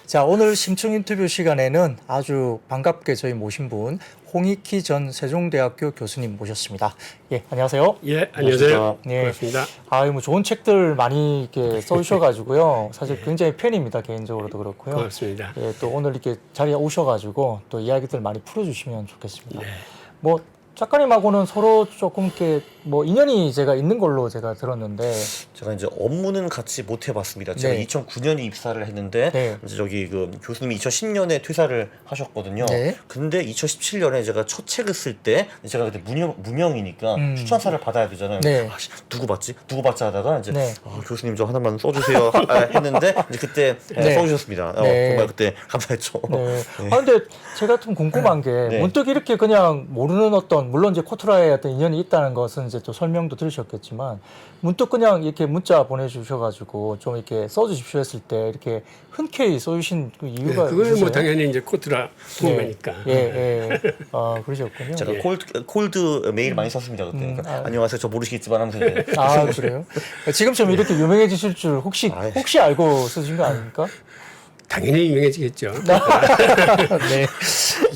자, 오늘 심층 인터뷰 시간에는 아주 반갑게 저희 모신 분 홍익희 전 세종대학교 교수님 모셨습니다. 예, 안녕하세요. 예, 안녕하세요. 예. 반갑습니다. 뭐 좋은 책들 많이 이렇게 써주셔가지고요. 사실 굉장히 팬입니다. 개인적으로도 그렇고요. 고맙습니다. 예, 또 오늘 이렇게 자리에 오셔가지고 또 이야기들 많이 풀어주시면 좋겠습니다. 네. 뭐 작가님하고는 서로 조금 이렇게 뭐 인연이 제가 있는 걸로 제가 들었는데. 제가 이제 업무는 같이 못 해봤습니다. 제가 네. 2009년에 입사를 했는데 네. 이제 저기 그 교수님이 2010년에 퇴사를 하셨거든요. 네. 근데 2017년에 제가 첫 책을 쓸 때 제가 그때 무명이니까 추천사를 받아야 되잖아요. 네. 아, 누구 받지? 누구 받지 하다가 이제 네. 교수님 저 하나만 써주세요 했는데 이제 그때 네. 써주셨습니다. 네. 정말 그때 감사했죠. 네. 근데 제가 좀 궁금한 게 네. 문득 이렇게 그냥 모르는 어떤 물론 이제 코트라의 어떤 인연이 있다는 것은 이제 또 설명도 들으셨겠지만 문득 그냥 이렇게 문자 보내주셔가지고 좀 이렇게 써주십시오 했을 때 이렇게 흔쾌히 써주신 그 네, 이유가 그건 있으세요? 뭐 당연히 이제 코트라 동매니까. 예, 예. 아, 그러셨군요. 제가 예. 콜드 메일 많이 썼습니다 그때. 안녕하세요, 저 모르시겠지만 하면서 이제. 아, 그래요? 지금처럼 이렇게 유명해지실 줄 혹시 알고 쓰신 거 아닙니까? 당연히 유명해지겠죠. 네.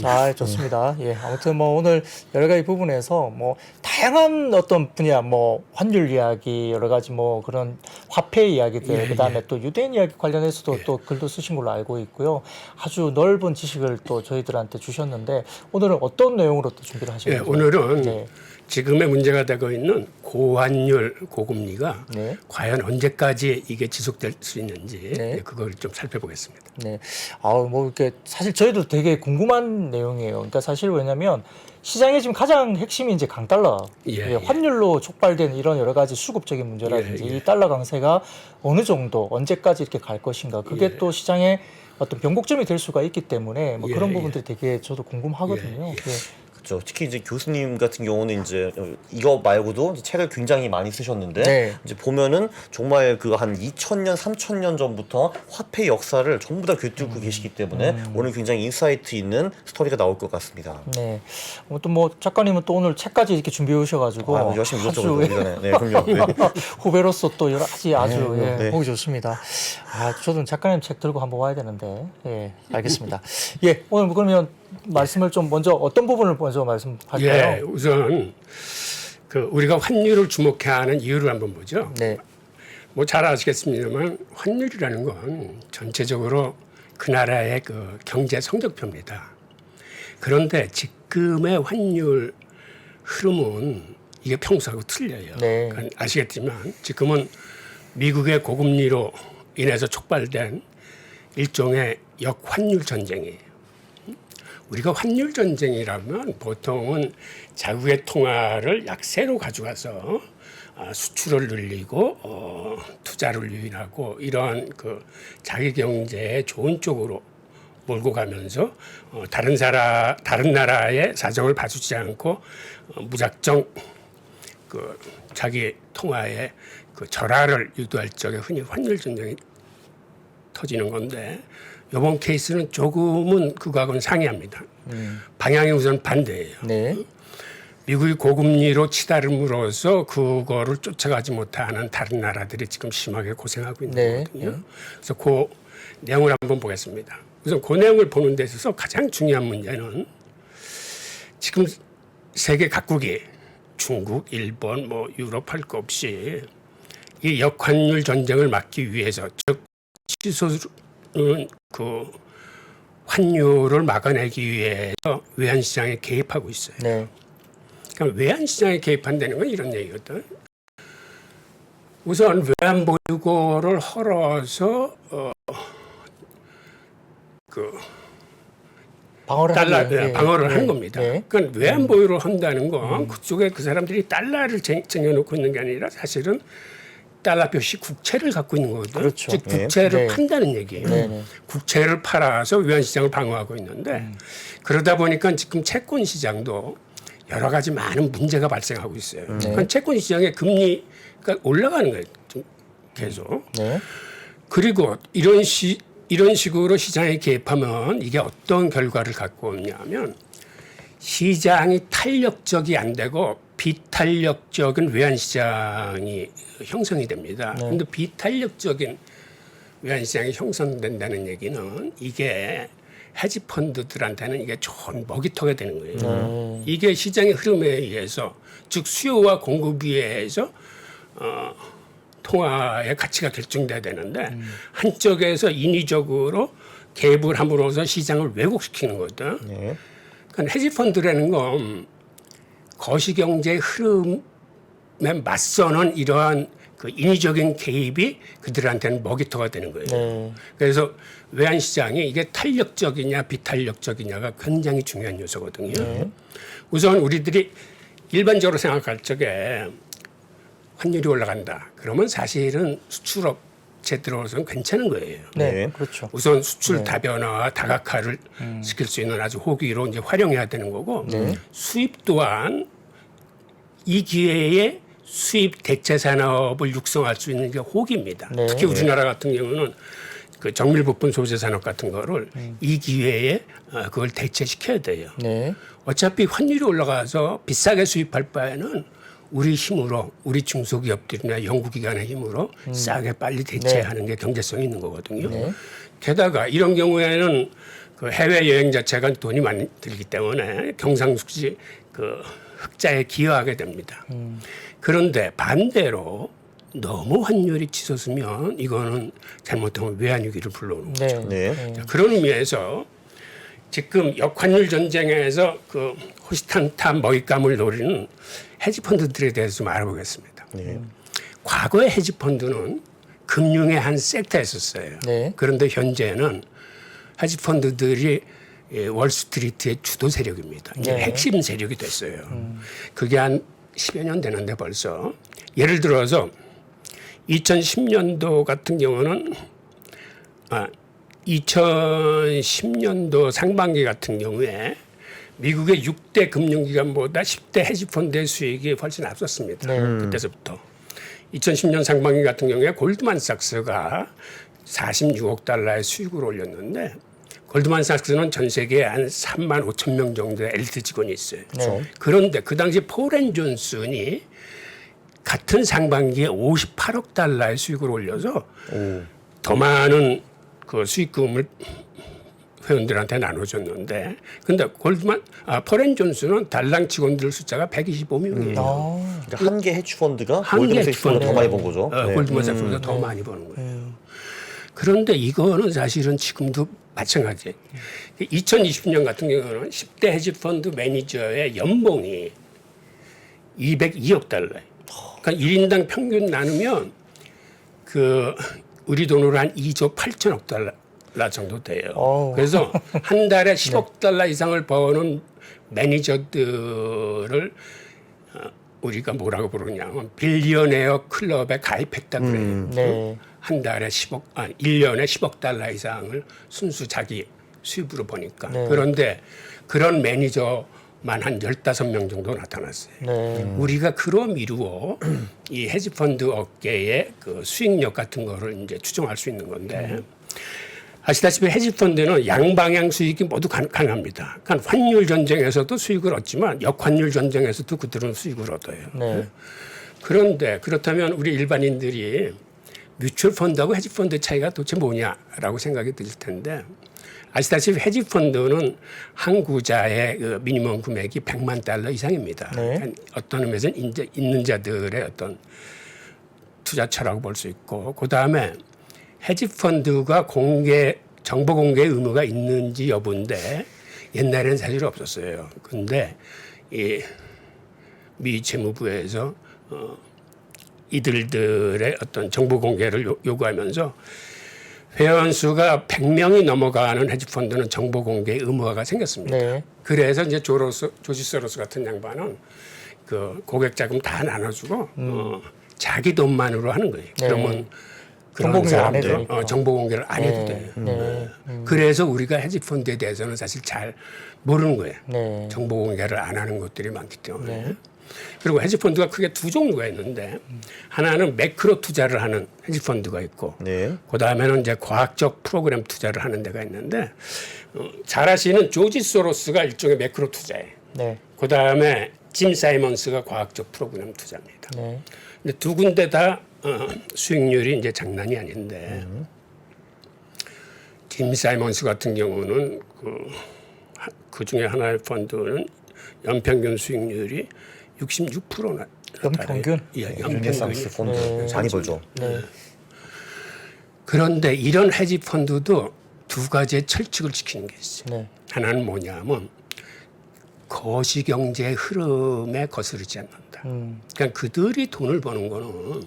자, 좋습니다. 예. 아무튼 뭐 오늘 여러 가지 부분에서 뭐 다양한 어떤 분야, 뭐 환율 이야기, 여러 가지 뭐 그런 화폐 이야기들, 그다음에 또 유대인 이야기 관련해서도 또 글도 쓰신 걸로 알고 있고요. 아주 넓은 지식을 또 저희들한테 주셨는데 오늘은 어떤 내용으로 또 준비를 예, 하셨는지. 오늘은 네. 지금의 문제가 되고 있는 고환율, 고금리가 네. 과연 언제까지 이게 지속될 수 있는지 네. 그걸 좀 살펴보겠습니다. 네. 뭐 이렇게 사실 저희도 되게 궁금한 내용이에요. 그러니까 사실 왜냐면 시장에 지금 가장 핵심이 이제 강달러, 예, 환율로 촉발된 이런 여러 가지 수급적인 문제라든지 이 달러 강세가 어느 정도 언제까지 이렇게 갈 것인가. 그게 또 시장의 어떤 변곡점이 될 수가 있기 때문에 뭐 그런 부분들이 되게 저도 궁금하거든요. 예. 그렇죠. 특히 이제 교수님 같은 경우는 이제 이거 말고도 이제 책을 굉장히 많이 쓰셨는데 네. 이제 보면은 정말 그 한 2000년, 3000년 전부터 화폐 역사를 전부 다 꿰뚫고 계시기 때문에 오늘 굉장히 인사이트 있는 스토리가 나올 것 같습니다. 네. 또 뭐 작가님은 또 오늘 책까지 이렇게 준비해 오셔가지고 열심히 아주 읽었죠. 네, 그럼요. 네. 후배로서 또 여러 가지 아주 네. 보기 좋습니다. 저도 작가님 책 들고 한번 와야 되는데. 예, 알겠습니다. 예, 오늘 그러면 말씀을 좀 먼저 어떤 부분을 먼저 말씀할까요? 예, 우선 그 우리가 환율을 주목해야 하는 이유를 한번 보죠. 네. 뭐 잘 아시겠습니다만 환율이라는 건 전체적으로 그 나라의 그 경제 성적표입니다. 그런데 지금의 환율 흐름은 이게 평소하고 틀려요. 네. 그러니까 아시겠지만 지금은 미국의 고금리로 인해서 촉발된 일종의 역환율 전쟁이에요. 우리가 환율 전쟁이라면 보통은 자국의 통화를 약세로 가져가서 수출을 늘리고 투자를 유인하고 이러한 그 자기 경제에 좋은 쪽으로 몰고 가면서 다른 나라의 사정을 봐주지 않고 무작정 그 자기 통화의 그 절하를 유도할 적에 흔히 환율 전쟁이 터지는 건데 이번 케이스는 조금은 그거하고는 상이합니다. 방향이 우선 반대예요. 네. 미국이 고금리로 치달음으로써 그거를 쫓아가지 못하는 다른 나라들이 지금 심하게 고생하고 있는 네. 거거든요. 그래서 그 내용을 한번 보겠습니다. 우선 그 내용을 보는 데 있어서 가장 중요한 문제는 지금 세계 각국이 중국, 일본, 뭐 유럽 할 것 없이 이 역환율 전쟁을 막기 위해서 즉 치솟는 그 환율을 막아내기 위해서 외환시장에 개입하고 있어요. 네. 그러니까 외환시장에 개입한다는 건 이런 얘기거든. 우선 외환보유고를 헐어서 그 방어를 방어를 한 겁니다. 네. 그러니까 외환보유를 한다는 건 그쪽에 그 사람들이 달러를 쟁여놓고 있는 게 아니라 사실은 달러 표시 국채를 갖고 있는 거거든요. 그렇죠. 즉 국채를 네. 판다는 얘기예요. 네. 국채를 팔아서 외환시장을 방어하고 있는데 그러다 보니까 지금 채권 시장도 여러 가지 많은 문제가 발생하고 있어요. 그러니까 채권 시장의 금리가 올라가는 거예요. 좀 계속. 네. 그리고 이런 식으로 시장에 개입하면 이게 어떤 결과를 갖고 오냐면 시장이 탄력적이 안 되고 비탄력적인 외환시장이 형성이 됩니다. 그런데 비탄력적인 외환시장이 형성된다는 얘기는 이게 헤지펀드들한테는 이게 좋은 먹이터가 되는 거예요. 이게 시장의 흐름에 의해서 즉 수요와 공급에 의해서 통화의 가치가 결정돼야 되는데 한쪽에서 인위적으로 개입을 함으로써 시장을 왜곡시키는 거거든. 네. 그러니까 헤지펀드라는 건 거시경제의 흐름에 맞서는 이러한 그 인위적인 개입이 그들한테는 먹이터가 되는 거예요. 네. 그래서 외환시장이 이게 탄력적이냐 비탄력적이냐가 굉장히 중요한 요소거든요. 우선 우리들이 일반적으로 생각할 적에 환율이 올라간다. 그러면 사실은 수출업체 들어서는 괜찮은 거예요. 네. 네. 그렇죠. 우선 수출 다변화와 다각화를 시킬 수 있는 아주 호기로 이제 활용해야 되는 거고 수입 또한 이 기회에 수입 대체 산업을 육성할 수 있는 게 호기입니다. 네. 특히 우리나라 같은 경우는 그 정밀 부품 소재 산업 같은 거를 이 기회에 그걸 대체시켜야 돼요. 네. 어차피 환율이 올라가서 비싸게 수입할 바에는 우리 힘으로 우리 중소기업들이나 연구기관의 힘으로 싸게 빨리 대체하는 게 경제성이 있는 거거든요. 게다가 이런 경우에는 그 해외 여행 자체가 돈이 많이 들기 때문에 경상수지 그 흑자에 기여하게 됩니다. 그런데 반대로 너무 환율이 치솟으면 이거는 잘못하면 외환위기를 불러오는 거죠. 네. 네. 자, 그런 의미에서 지금 역환율 전쟁에서 그 호시탐탐 먹잇감을 노리는 헤지펀드들에 대해서 좀 알아보겠습니다. 네. 과거의 헤지펀드는 금융의 한 섹터였었어요. 네. 그런데 현재는 헤지펀드들이 월스트리트의 주도 세력입니다. 이제 네. 핵심 세력이 됐어요. 그게 한 10여 년 되는데 벌써 예를 들어서 2010년도 같은 경우는 2010년도 상반기 같은 경우에 미국의 6대 금융기관보다 10대 헤지펀드의 수익이 훨씬 앞섰습니다. 그때서부터. 2010년 상반기 같은 경우에 골드만삭스가 46억 달러의 수익을 올렸는데 골드만삭스는 전 세계에 한 3만 5천 명 정도의 엘리트 직원이 있어요. 네. 그런데 그 당시 폴앤존슨이 같은 상반기에 58억 달러의 수익을 올려서 더 많은 그 수익금을 회원들한테 나눠줬는데, 근데 폴앤존슨은 달랑 직원들 숫자가 125명이에요. 그러니까 한 개 헤지펀드가 한 개 골드만삭스보다 더 많이 번 거죠. 네. 골드만삭스보다 더 많이 버는 거예요. 그런데 이거는 사실은 지금도 마찬가지예요. 2020년 같은 경우는 10대 헤지펀드 매니저의 연봉이 202억 달러예요. 그러니까 1인당 평균 나누면 그 우리 돈으로 한 2조 8천억 달러 정도 돼요. 어우. 그래서 한 달에 10억 달러 이상을 버는 매니저들을 우리가 뭐라고 부르냐면 빌리어네어 클럽에 가입했다 그래요. 네. 한 달에 1년에 10억 달러 이상을 순수 자기 수입으로 버니까. 네. 그런데 그런 매니저만 한 15명 정도 나타났어요. 네. 우리가 그로 미루어 이 헤지펀드 업계의 그 수익력 같은 거를 이제 추정할 수 있는 건데 아시다시피 헤지펀드는 양방향 수익이 모두 가능합니다. 그러니까 환율 전쟁에서도 수익을 얻지만 역환율 전쟁에서도 그들은 수익을 얻어요. 네. 그런데 그렇다면 우리 일반인들이 뮤추얼 펀드하고 헤지펀드 차이가 도대체 뭐냐라고 생각이 들 텐데 아시다시피 헤지펀드는 한 구자의 그 미니멈 금액이 100만 달러 이상입니다. 네. 그러니까 어떤 의미에서는 있는 자들의 어떤 투자처라고 볼 수 있고 그다음에 헤지펀드가 정보 공개 의무가 있는지 여부인데 옛날에는 사실 없었어요. 근데 미 재무부에서 이들의 어떤 정보 공개를 요구하면서 회원 수가 100명이 넘어가는 헤지펀드는 정보 공개 의무화가 생겼습니다. 네. 그래서 이제 조지 소로스 같은 양반은 그 고객 자금 다 나눠주고 자기 돈만으로 하는 거예요. 네. 그러면 정보 공개를 안 해도 사람들, 되니까. 정보 공개를 안 해도 돼요. 네. 그래서 우리가 헤지펀드에 대해서는 사실 잘 모르는 거예요. 네. 정보 공개를 안 하는 것들이 많기 때문에. 그리고 헤지펀드가 크게 두 종류가 있는데 하나는 매크로 투자를 하는 헤지펀드가 있고 네. 그다음에는 이제 과학적 프로그램 투자를 하는 데가 있는데 잘 아시는 조지 소로스가 일종의 매크로 투자예요. 네. 그다음에 짐 사이먼스가 과학적 프로그램 투자입니다. 네. 근데 두 군데 다 수익률이 이제 장난이 아닌데 짐 사이먼스 같은 경우는 그 중에 하나의 펀드는 연평균 수익률이 66%나. 연평균? 예, 르네상스 펀드 많이 벌죠. 네. 그런데 이런 헤지 펀드도 두 가지의 철칙을 지키는 게 있어요. 네. 하나는 뭐냐면 거시경제의 흐름에 거스르지 않는다. 그러니까 그들이 돈을 버는 거는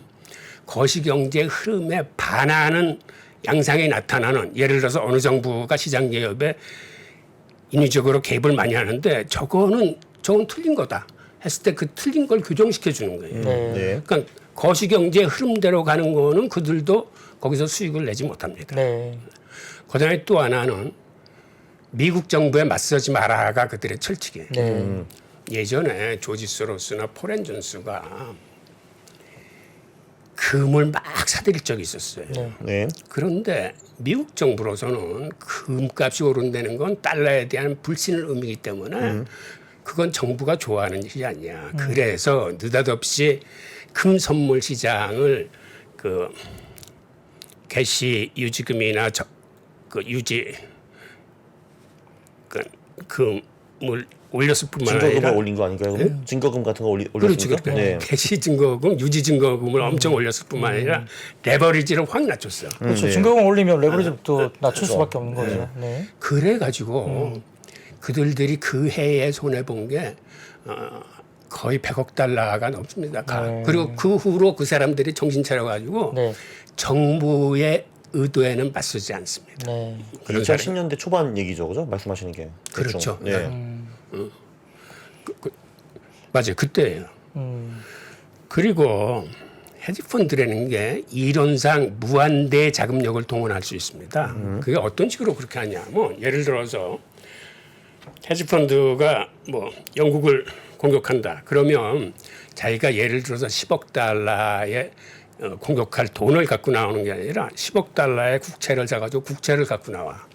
거시경제의 흐름에 반하는 양상이 나타나는, 예를 들어서 어느 정부가 시장 개입에 인위적으로 개입을 많이 하는데 저건 틀린 거다 했을 때 그 틀린 걸 교정시켜 주는 거예요. 네. 그러니까 거시경제의 흐름대로 가는 거는 그들도 거기서 수익을 내지 못합니다. 네. 그다음에 또 하나는 미국 정부에 맞서지 마라가 그들의 철칙이에요. 네. 예전에 조지 소로스나 폴 앤 존스가 금을 막 사들일 적이 있었어요. 네. 그런데 미국 정부로서는 금값이 오른다는 건 달러에 대한 불신을 의미하기 때문에 그건 정부가 좋아하는 일이 아니야. 그래서 느닷없이 금 선물 시장을 그 개시 유지금이나 유지 금을 올렸을 뿐만 아니라 증거금을 올린 거 아닌가요? 네? 증거금 같은 거 그렇죠. 올렸습니까? 네. 개시 증거금, 유지 증거금을 엄청 올렸을 뿐만 아니라 레버리지를 확 낮췄어. 그렇죠. 네. 증거금 올리면 레버리지도 낮출 수밖에 없는 거죠. 네. 그래가지고 그들이 그 해에 손해 본 게 거의 100억 달러가 넘습니다. 네. 그리고 그 후로 그 사람들이 정신 차려가지고 네. 정부의 의도에는 맞서지 않습니다. 네. 그런 사람이- 2010년대 초반 얘기죠, 그죠? 말씀하시는 게. 그렇죠. 네. 맞아요. 그때예요. 그리고 헤지펀드라는 게 이론상 무한대 자금력을 동원할 수 있습니다. 그게 어떤 식으로 그렇게 하냐면 예를 들어서 헤지펀드가 뭐 영국을 공격한다. 그러면 자기가 예를 들어서 10억 달러의 공격할 돈을 갖고 나오는 게 아니라 10억 달러의 국채를 사가지고 국채를 갖고 나와.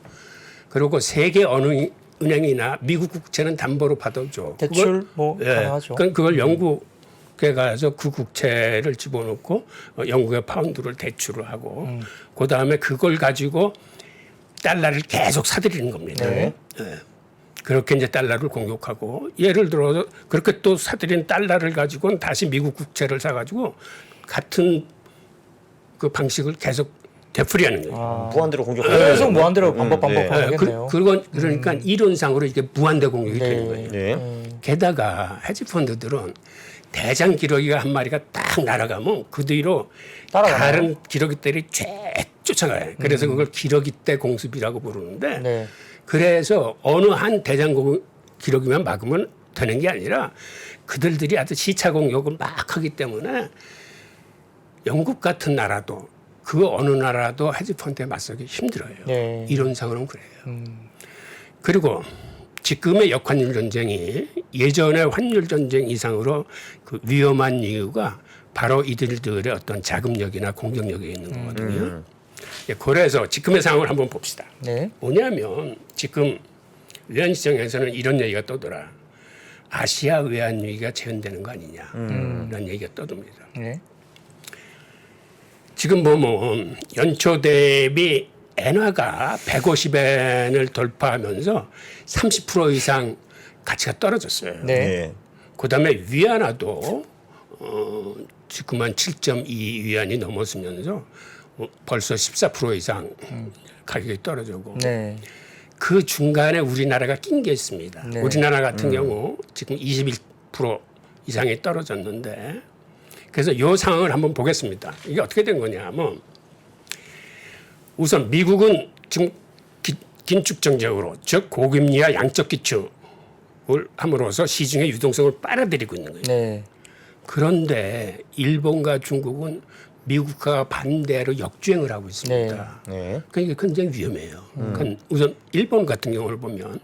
그리고 세계 어느 은행이나 미국 국채는 담보로 받아줘. 대출 뭐 가능하죠. 그걸 영국에 가서 그 국채를 집어넣고 영국의 파운드를 대출을 하고 그 다음에 그걸 가지고 달러를 계속 사들이는 겁니다. 네. 네. 그렇게 이제 달러를 공격하고 예를 들어서 그렇게 또 사들인 달러를 가지고는 다시 미국 국채를 사가지고 같은 그 방식을 계속 되풀이하는 거예요. 무한대로 공격하는 계속 무한대로 반복 네. 하겠네요. 그건 그러니까 이론상으로 이게 무한대 공격이 되는 거예요. 네. 게다가 헤지펀드들은 대장 기러기가 한 마리가 딱 날아가면 그 뒤로 따라가나요? 다른 기러기들이 쫙 쫓아가요. 그래서 그걸 기러기대 공습이라고 부르는데 네. 그래서 어느 한 대장 기러기만 막으면 되는 게 아니라 그들이 아주 시차 공격을 막 하기 때문에 영국 같은 나라도 그 어느 나라도 헤지펀드에 맞서기 힘들어요. 네. 이론상으로는 그래요. 그리고 지금의 역환율 전쟁이 예전의 환율 전쟁 이상으로 그 위험한 이유가 바로 이들의 어떤 자금력이나 공격력이 있는 거거든요. 예, 그래서 지금의 상황을 한번 봅시다. 네. 뭐냐면 지금 외환시장에서는 이런 얘기가 떠돌아. 아시아 외환위기가 재현되는 거 아니냐. 라는 얘기가 떠듭니다. 네. 지금 보면 연초 대비 엔화가 150엔을 돌파하면서 30% 이상 가치가 떨어졌어요. 네. 네. 그다음에 위안화도 지금 한 7.2 위안이 넘었으면서 벌써 14% 이상 가격이 떨어지고 네. 그 중간에 우리나라가 낀 게 있습니다. 네. 우리나라 같은 경우 지금 21% 이상이 떨어졌는데 그래서 이 상황을 한번 보겠습니다. 이게 어떻게 된 거냐면 우선 미국은 지금 긴축 정책으로 즉 고금리와 양적 기축을 함으로써 시중의 유동성을 빨아들이고 있는 거예요. 네. 그런데 일본과 중국은 미국과 반대로 역주행을 하고 있습니다. 네. 그러니까 굉장히 위험해요. 그러니까 우선 일본 같은 경우를 보면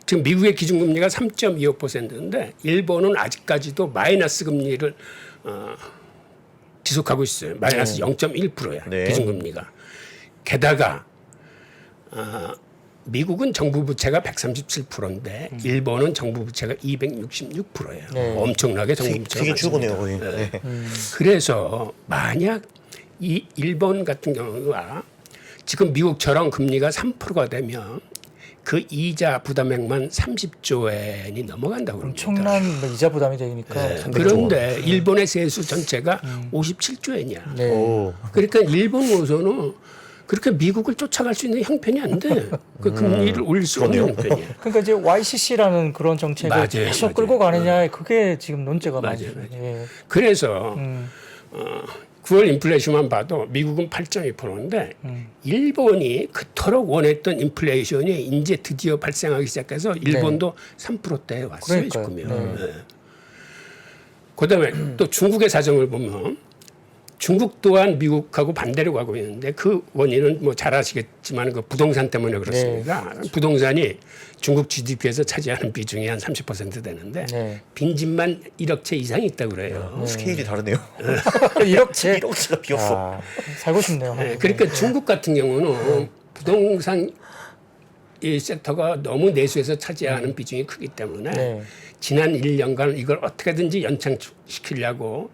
지금 미국의 기준금리가 3.25%인데 일본은 아직까지도 마이너스 금리를 지속하고 있어요. 마이너스 0.1%야 네. 기준금리가. 게다가 미국은 정부 부채가 137%인데 일본은 정부 부채가 266%예요. 네. 엄청나게 정부 부채가 되게 많습니다. 죽어네요, 거의. 네. 그래서 만약 이 일본 같은 경우가 지금 미국처럼 금리가 3%가 되면 그 이자 부담액만 30조 엔이 넘어간다고 그럽니다. 엄청난 뭐 이자 부담이 되니까. 네. 그런데 일본의 세수 전체가 57조 엔이야. 네. 오. 그러니까 일본으로서는 그렇게 미국을 쫓아갈 수 있는 형편이 안 돼. 그 금리를 올릴 수 없는 형편이야. 그러니까 이제 YCC라는 그런 정책을 맞아요, 계속 맞아요. 끌고 가느냐 그게 지금 논제가 맞아요, 많죠. 맞아요. 예. 그래서 9월 인플레이션만 봐도 미국은 8.2%인데 일본이 그토록 원했던 인플레이션이 이제 드디어 발생하기 시작해서 일본도 3%대에 왔어요. 그러니까요. 지금요. 네. 그다음에 또 중국의 사정을 보면 중국 또한 미국하고 반대로 가고 있는데 그 원인은 뭐 잘 아시겠지만 그 부동산 때문에 그렇습니다. 부동산이 중국 GDP에서 차지하는 비중이 한 30% 되는데 네. 빈집만 1억 채 이상이 있다고 그래요. 스케일이 다르네요. 1억 채. 1억치가 비었어. 아, 살고 싶네요. 네, 그러니까 중국 같은 경우는 부동산 이 섹터가 너무 내수에서 차지하는 비중이 크기 때문에 네. 지난 1년간 이걸 어떻게든지 연장시키려고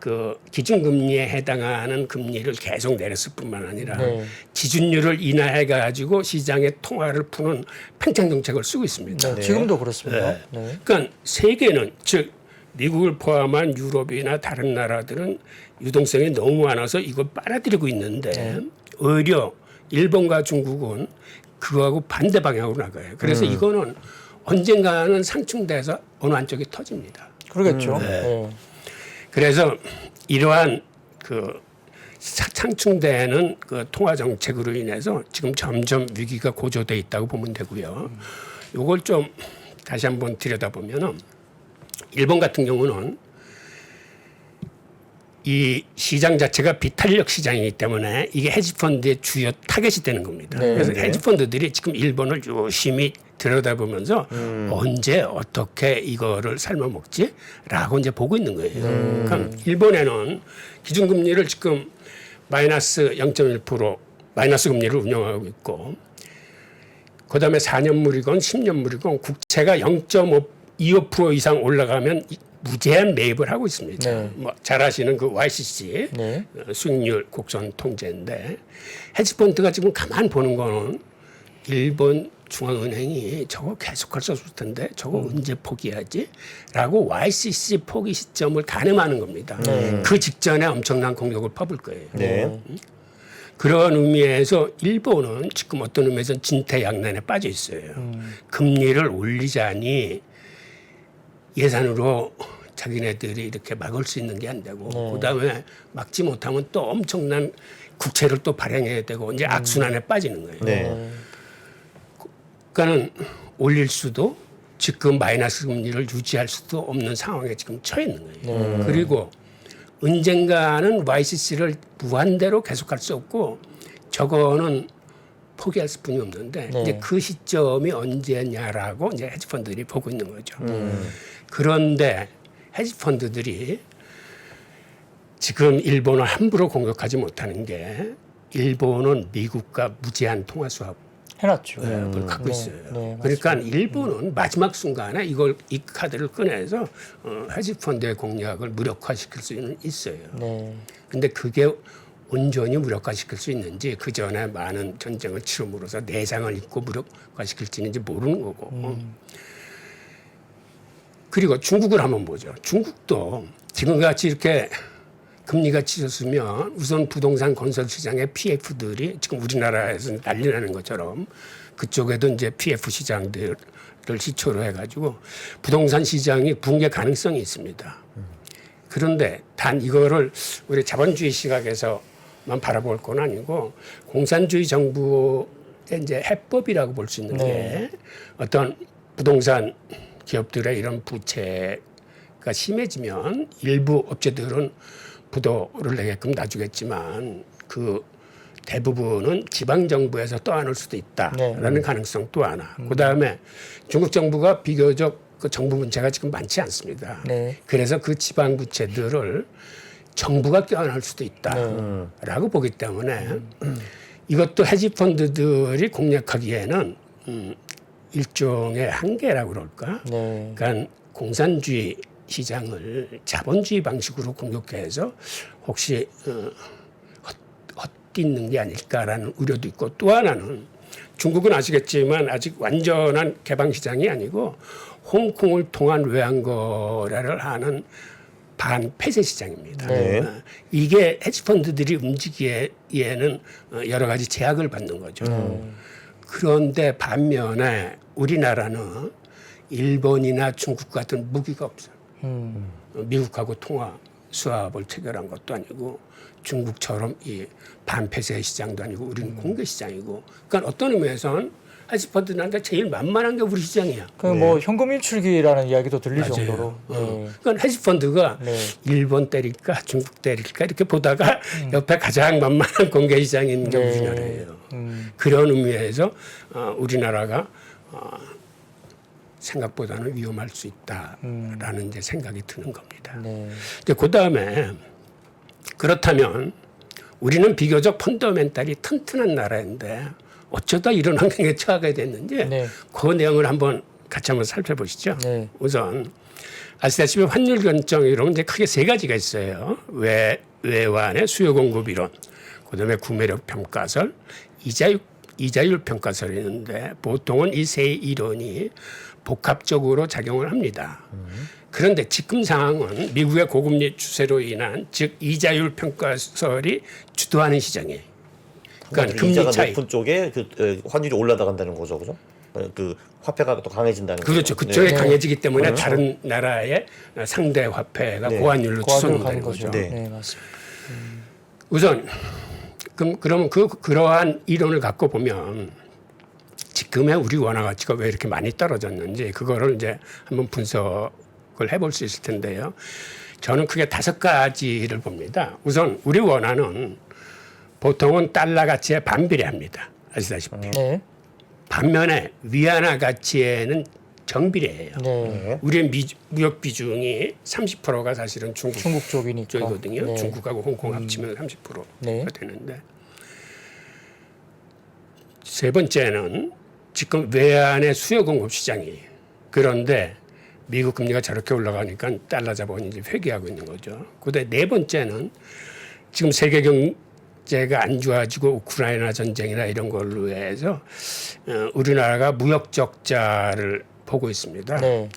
그 기준금리에 해당하는 금리를 계속 내렸을 뿐만 아니라 네. 지준율을 인하해 가지고 시장의 통화를 푸는 팽창 정책을 쓰고 있습니다. 네. 지금도 그렇습니다. 네. 그러니까 세계는 즉 미국을 포함한 유럽이나 다른 나라들은 유동성이 너무 많아서 이걸 빨아들이고 있는데 오히려 일본과 중국은 그거하고 반대 방향으로 나가요. 그래서 이거는 언젠가는 상충돼서 어느 한쪽이 터집니다. 그러겠죠. 네. 그래서 이러한 그 상충되는 그 통화 정책으로 인해서 지금 점점 위기가 고조돼 있다고 보면 되고요. 요걸 좀 다시 한번 들여다보면은 일본 같은 경우는 이 시장 자체가 비탄력 시장이기 때문에 이게 헤지펀드의 주요 타겟이 되는 겁니다. 네. 그래서 헤지펀드들이 지금 일본을 유심히 들여다보면서 언제 어떻게 이거를 삶아먹지라고 이제 보고 있는 거예요. 그럼 일본에는 기준금리를 지금 마이너스 0.1% 마이너스 금리를 운영하고 있고 그다음에 4년물이건 10년물이건 국채가 0.25% 이상 올라가면 무제한 매입을 하고 있습니다. 네. 뭐 잘 아시는 그 YCC 네. 수익률 곡선 통제인데 헤지펀드가 지금 가만 보는 거는 일본 중앙은행이 저거 계속할 수 없을 텐데 저거 언제 포기하지?라고 YCC 포기 시점을 가늠하는 겁니다. 그 직전에 엄청난 공격을 퍼볼 거예요. 네. 그런 의미에서 일본은 지금 어떤 의미에서 진퇴양난에 빠져 있어요. 금리를 올리자니 예산으로 자기네들이 이렇게 막을 수 있는 게 안 되고 그다음에 막지 못하면 또 엄청난 국채를 또 발행해야 되고 이제 악순환에 빠지는 거예요. 네. 그러니까는 올릴 수도 지금 마이너스 금리를 유지할 수도 없는 상황에 지금 처해 있는 거예요. 그리고 언젠가는 YCC를 무한대로 계속할 수 없고 저거는 포기할 수뿐이 없는데 네. 이제 그 시점이 언제냐라고 이제 헤지펀드들이 보고 있는 거죠. 그런데 헤지펀드들이 지금 일본을 함부로 공격하지 못하는 게 일본은 미국과 무제한 통화 수합 해놨죠. 을 갖고 네, 있어요. 네, 그러니까 일본은 마지막 순간에 이 카드를 꺼내서 헤지펀드의 공략을 무력화시킬 수는 있어요. 네. 근데 그게 온전히 무력화시킬 수 있는지 그 전에 많은 전쟁을 치름으로써 내장을 입고 무력화시킬지는 모르는 거고. 그리고 중국을 한번 보죠. 중국도 지금같이 이렇게 금리가 치솟으면 우선 부동산 건설 시장의 PF들이 지금 우리나라에서 난리 나는 것처럼 그쪽에도 이제 PF 시장들을 기초로 해가지고 부동산 시장이 붕괴 가능성이 있습니다. 그런데 단 이거를 우리 자본주의 시각에서만 바라볼 건 아니고 공산주의 정부의 이제 해법이라고 볼 수 있는 게 어떤 부동산 기업들의 이런 부채가 심해지면 일부 업체들은 부도를 내게끔 놔주겠지만 그 대부분은 지방 정부에서 떠안을 수도 있다라는 가능성 또 하나. 그다음에 중국 정부가 비교적 그 정부 부채가 지금 많지 않습니다. 네. 그래서 그 지방 부채들을 정부가 껴안을 수도 있다라고 보기 때문에 이것도 헤지펀드들이 공략하기에는 일종의 한계라고 그럴까? 네. 그러니까 공산주의 시장을 자본주의 방식으로 공격해서 혹시 뛰는 게 아닐까라는 우려도 있고 또 하나는 중국은 아시겠지만 아직 완전한 개방 시장이 아니고 홍콩을 통한 외환거래를 하는 반폐쇄 시장입니다. 네. 이게 헤지펀드들이 움직이기에는 여러 가지 제약을 받는 거죠. 그런데 반면에 우리나라는 일본이나 중국 같은 무기가 없어요. 미국하고 통화 수합을 체결한 것도 아니고 중국처럼 이 반폐쇄 시장도 아니고 우리는 공개 시장이고 그러니까 어떤 의미에서는 헤지펀드한테 제일 만만한 게 우리 시장이야. 그 뭐 현금 인출기라는 이야기도 들릴 맞아요. 정도로. 네. 그러니까 헤지펀드가 네. 일본 때릴까 중국 때릴까 이렇게 보다가 옆에 가장 만만한 공개 시장이 있는 게 네. 우리나라예요. 그런 의미에서 우리나라가 생각보다는 위험할 수 있다라는 이제 생각이 드는 겁니다. 네. 이제 그 다음에 그렇다면 우리는 비교적 펀더멘탈이 튼튼한 나라인데 어쩌다 이런 환경에 처하게 됐는지 네. 그 내용을 한번 같이 한번 살펴보시죠. 네. 우선 아시다시피 환율 결정 이론 이제 크게 세 가지가 있어요. 외환의 수요 공급 이론, 그다음에 구매력 평가설, 이자율 평가설이 있는데 보통은 이 세 이론이 복합적으로 작용을 합니다. 그런데 지금 상황은 미국의 고금리 추세로 인한 즉 이자율 평가설이 주도하는 시장이에요. 그러니까 금리 이자가 차이. 높은 쪽에 그 환율이 올라간다는 거죠, 그죠? 그 화폐가 또 강해진다는 거죠. 그렇죠. 그쪽에 네. 강해지기 때문에 그렇죠. 다른 나라의 상대 화폐가 네. 고환율로 고안으로 치솟는다는 가는 거죠. 거죠. 네. 네, 맞습니다. 우선 그러면 그러한 이론을 갖고 보면 지금의 우리 원화 가치가 왜 이렇게 많이 떨어졌는지 그거를 이제 한번 분석을 해볼 수 있을 텐데요. 저는 크게 5가지를 봅니다. 우선 우리 원화는 보통은 달러 가치에 반비례합니다. 아시다시피. 네. 반면에 위안화 가치에는 정비례해요. 네. 우리의 무역 비중이 30%가 사실은 중국 쪽이니까. 쪽이거든요. 네. 중국하고 홍콩 합치면 30%가 네. 되는데 세 번째는 지금 외환의 수요 공급 시장이에요. 그런데 미국 금리가 저렇게 올라가니까 달러 자본이 이제 회귀하고 있는 거죠. 그다음에 네 번째는 지금 세계 경제가 안 좋아지고 우크라이나 전쟁이나 이런 걸로 해서 우리나라가 무역 적자를 보고 있습니다. 네.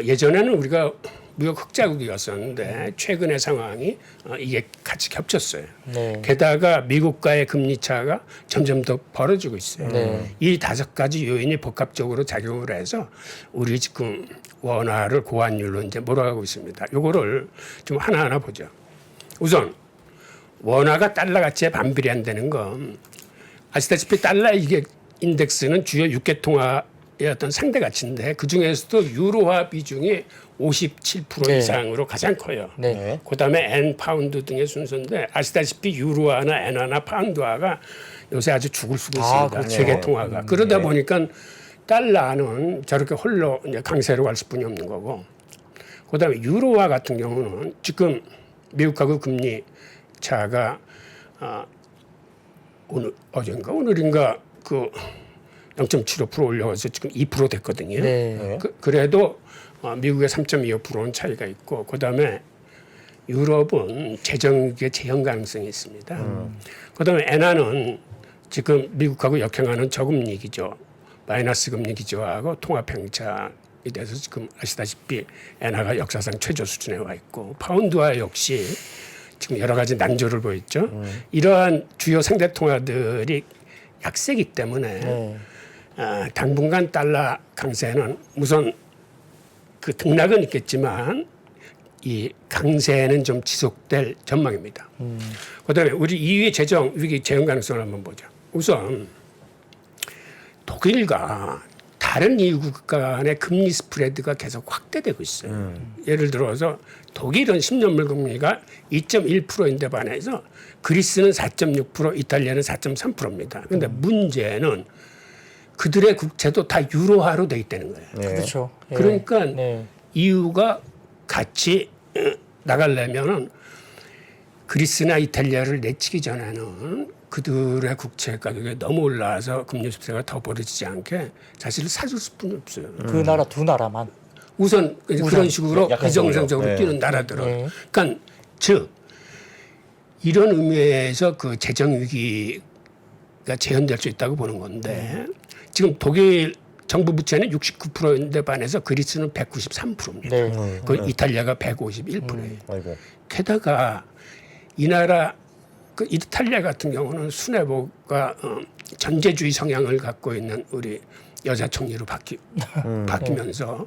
예전에는 우리가 무역 흑자국이었었는데 최근의 상황이 이게 같이 겹쳤어요. 네. 게다가 미국과의 금리 차가 점점 더 벌어지고 있어요. 네. 이 5가지 요인이 복합적으로 작용을 해서 우리 지금 원화를 고환율로 이제 몰아가고 있습니다. 요거를 좀 하나하나 보죠. 우선 원화가 달러 가치에 반비례한다는 건 아시다시피 달러 이게 인덱스는 주요 6개 통화의 어떤 상대 가치인데 그 중에서도 유로화 비중이 57% 네. 이상으로 가장 커요. 네. 그다음에 엔, 파운드 등의 순서인데 아시다시피 유로화나 엔화나 파운드화가 요새 아주 죽을 쓰고 있습니다. 그렇죠. 세계 통화가. 그러다 보니까 달러는 저렇게 홀로 이제 강세로 갈 수뿐이 없는 거고. 그다음에 유로화 같은 경우는 지금 미국하고 금리 차가 오늘 어젠가 오늘인가 그 0.75% 올려서 지금 2% 됐거든요. 네. 그래도 미국의 3.25%는 차이가 있고 그다음에 유럽은 재정의 재현 가능성이 있습니다. 그다음에 엔화는 지금 미국하고 역행하는 저금리 기조, 마이너스 금리 기조하고 통화 편차에 대해서 지금 아시다시피 엔화가 역사상 최저 수준에 와 있고 파운드화 역시 지금 여러 가지 난조를 보였죠. 이러한 주요 상대 통화들이 약세기 때문에 네. 당분간 달러 강세는 우선 그 등락은 있겠지만 이 강세는 좀 지속될 전망입니다. 그다음에 우리 2위 재정 위기 재현 가능성을 한번 보죠. 우선 독일과 다른 EU 국가 간의 금리 스프레드가 계속 확대되고 있어요. 예를 들어서 독일은 10년물 금리가 2.1%인데 반해서 그리스는 4.6%, 이탈리아는 4.3%입니다. 그런데 문제는 그들의 국채도 다 유로화로 돼 있다는 거예요. 네. 그렇죠. 예. 그러니까 네. EU가 같이 나가려면은 그리스나 이탈리아를 내치기 전에는 그들의 국채 가격이 너무 올라와서 금리 수수가 더 벌어지지 않게 사실 사줄 수뿐이 없어요. 그 나라 두 나라만. 우선 그런 식으로 약간 비정상적으로 네. 뛰는 나라들은. 네. 그러니까 즉 이런 의미에서 그 재정 위기가 재현될 수 있다고 보는 건데 지금 독일 정부 부채는 69%인데 반해서 그리스는 193%입니다. 네. 그 이탈리아가 151%예요. 아이고. 게다가 이 나라 그 이탈리아 같은 경우는 수뇌부가 전제주의 성향을 갖고 있는 우리 여자 총리로 바뀌면서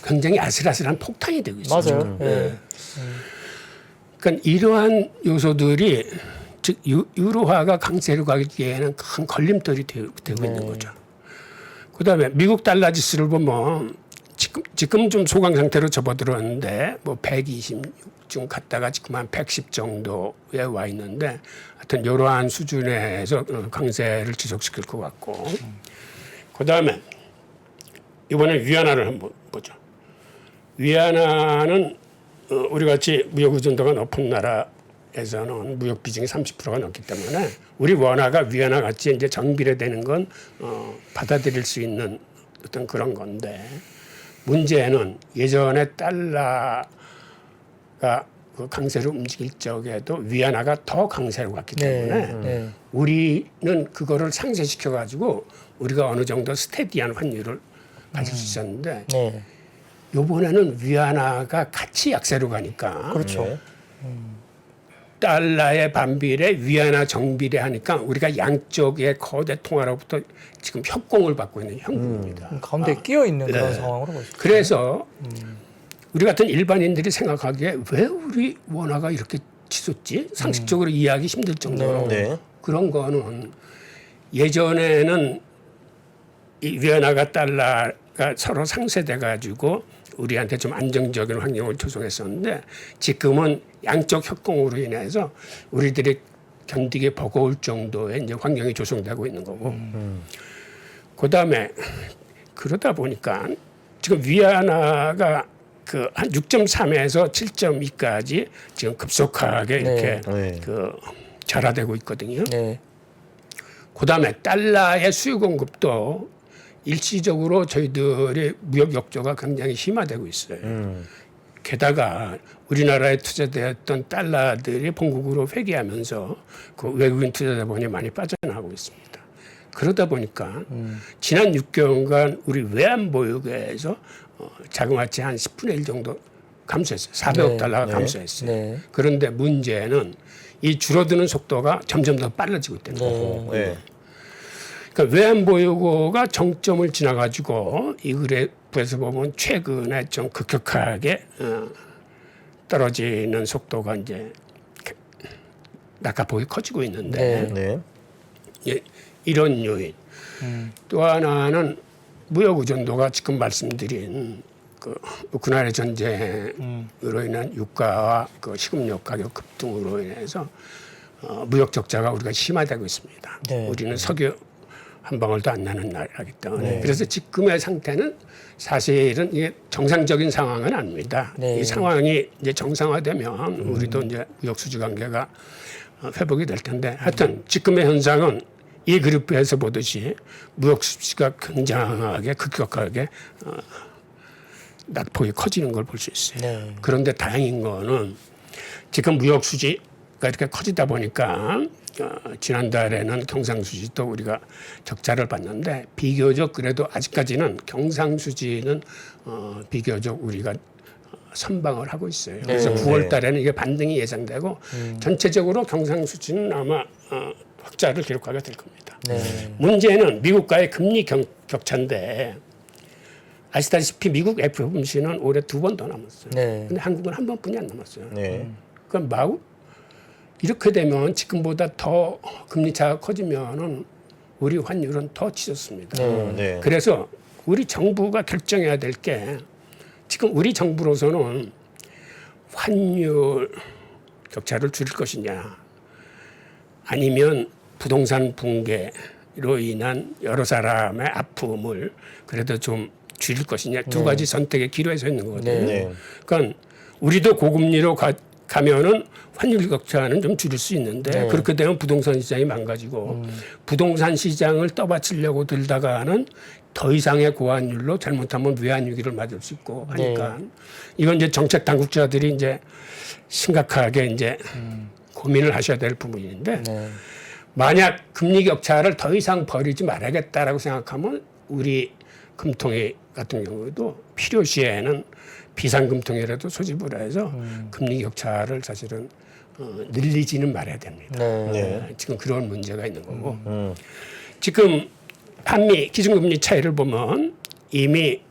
굉장히 아슬아슬한 폭탄이 되고 있어요. 맞아요. 예. 그러니까 이러한 요소들이 즉 유로화가 강세로 가기에는 큰 걸림돌이 되고 있는 거죠. 그다음에 미국 달러 지수를 보면 지금 좀 소강 상태로 접어들었는데 뭐 126쯤 갔다가 지금 한 110 정도에 와 있는데 하여튼 이러한 수준에서 강세를 지속시킬 것 같고 그다음에 이번에 위안화를 한번 보죠. 위안화는 우리 같이 무역 의존도가 높은 나라에서는 무역 비중이 30%가 넘기 때문에 우리 원화가 위안화 같이 이제 정비례되는 건 받아들일 수 있는 어떤 그런 건데 문제는 예전에 달러가 그 강세로 움직일 적에도 위안화가 더 강세로 갔기 때문에 우리는 그거를 상쇄시켜 가지고 우리가 어느 정도 스테디한 환율을 가질 수 있었는데 이번에는 위안화가 같이 약세로 가니까 그렇죠. 달러의 반비례 위안화 정비례 하니까 우리가 양쪽의 거대 통화로부터 지금 협공을 받고 있는 형국입니다. 가운데 끼어 있는 그런 상황으로 보시죠. 그래서 우리 같은 일반인들이 생각하기에 왜 우리 원화가 이렇게 치솟지? 상식적으로 이해하기 힘들 정도로 그런 거는 예전에는 이 위안화가 달러가 서로 상쇄돼 가지고 우리한테 좀 안정적인 환경을 조성했었는데 지금은 양쪽 협공으로 인해서 우리들이 견디기 버거울 정도의 이제 환경이 조성되고 있는 거고. 그다음에 그러다 보니까 지금 위안화가 그 한 6.3에서 7.2까지 지금 급속하게 이렇게 그 절하되고 있거든요. 그다음에 달러의 수요 공급도 일시적으로 저희들의 무역 역조가 굉장히 심화되고 있어요. 게다가 우리나라에 투자되었던 달러들이 본국으로 회귀하면서 그 외국인 투자 자본이 많이 빠져나가고 있습니다. 그러다 보니까 지난 6개월간 우리 외환 보유고에서 자금화치 한 10분의 1 정도 감소했어요. 400억 달러가 감소했어요. 그런데 문제는 이 줄어드는 속도가 점점 더 빨라지고 있다는 거예요. 그러니까 외환 보유고가 정점을 지나가지고 이 그래프에서 보면 최근에 좀 급격하게 떨어지는 속도가 이제 낙하폭이 커지고 있는데 이런 요인. 또 하나는 무역 의존도가 지금 말씀드린 그 우크라이나 전쟁으로 인한 유가와 그 식음료 가격 급등으로 인해서 무역 적자가 우리가 심화되고 있습니다. 우리는 석유 한 방울도 안 나는 나라이기 때문에 그래서 지금의 상태는 사실은 이게 정상적인 상황은 아닙니다. 이 상황이 이제 정상화되면 우리도 이제 무역 수지 관계가 회복이 될 텐데 하여튼 지금의 현상은 이 그래프에서 보듯이 무역 수지가 굉장하게 급격하게 낙폭이 커지는 걸 볼 수 있어요. 그런데 다행인 거는 지금 무역 수지가 이렇게 커지다 보니까 지난달에는 경상수지도 우리가 적자를 봤는데 비교적 그래도 아직까지는 경상수지는 비교적 우리가 선방을 하고 있어요. 그래서 9월 달에는 이게 반등이 예상되고 전체적으로 경상수지는 아마 흑자를 기록하게 될 겁니다. 문제는 미국과의 금리 격차인데 아시다시피 미국 FOMC는 올해 2번 더 남았어요. 근데 한국은 한 번뿐이 안 남았어요. 그러니까 이렇게 되면 지금보다 더 금리 차가 커지면은 우리 환율은 더 치솟습니다. 그래서 우리 정부가 결정해야 될 게 지금 우리 정부로서는 환율 격차를 줄일 것이냐 아니면 부동산 붕괴로 인한 여러 사람의 아픔을 그래도 좀 줄일 것이냐 두 가지 선택의 기로에 서 있는 거거든요. 그러니까 우리도 고금리로 가면은 환율 격차는 좀 줄일 수 있는데 그렇게 되면 부동산 시장이 망가지고 부동산 시장을 떠받치려고 들다가는 더 이상의 고환율로 잘못하면 외환 위기를 맞을 수 있고 하니까 이건 이제 정책 당국자들이 이제 심각하게 이제 고민을 하셔야 될 부분인데 네. 만약 금리 격차를 더 이상 벌이지 말아야겠다라고 생각하면 우리 금통위 같은 경우도 필요시에는 비상금통위라도 소집을 해서 금리 격차를 사실은 늘리지는 말아야 됩니다. 네. 네. 지금 그런 문제가 있는 거고 지금 한미 기준금리 차이를 보면 이미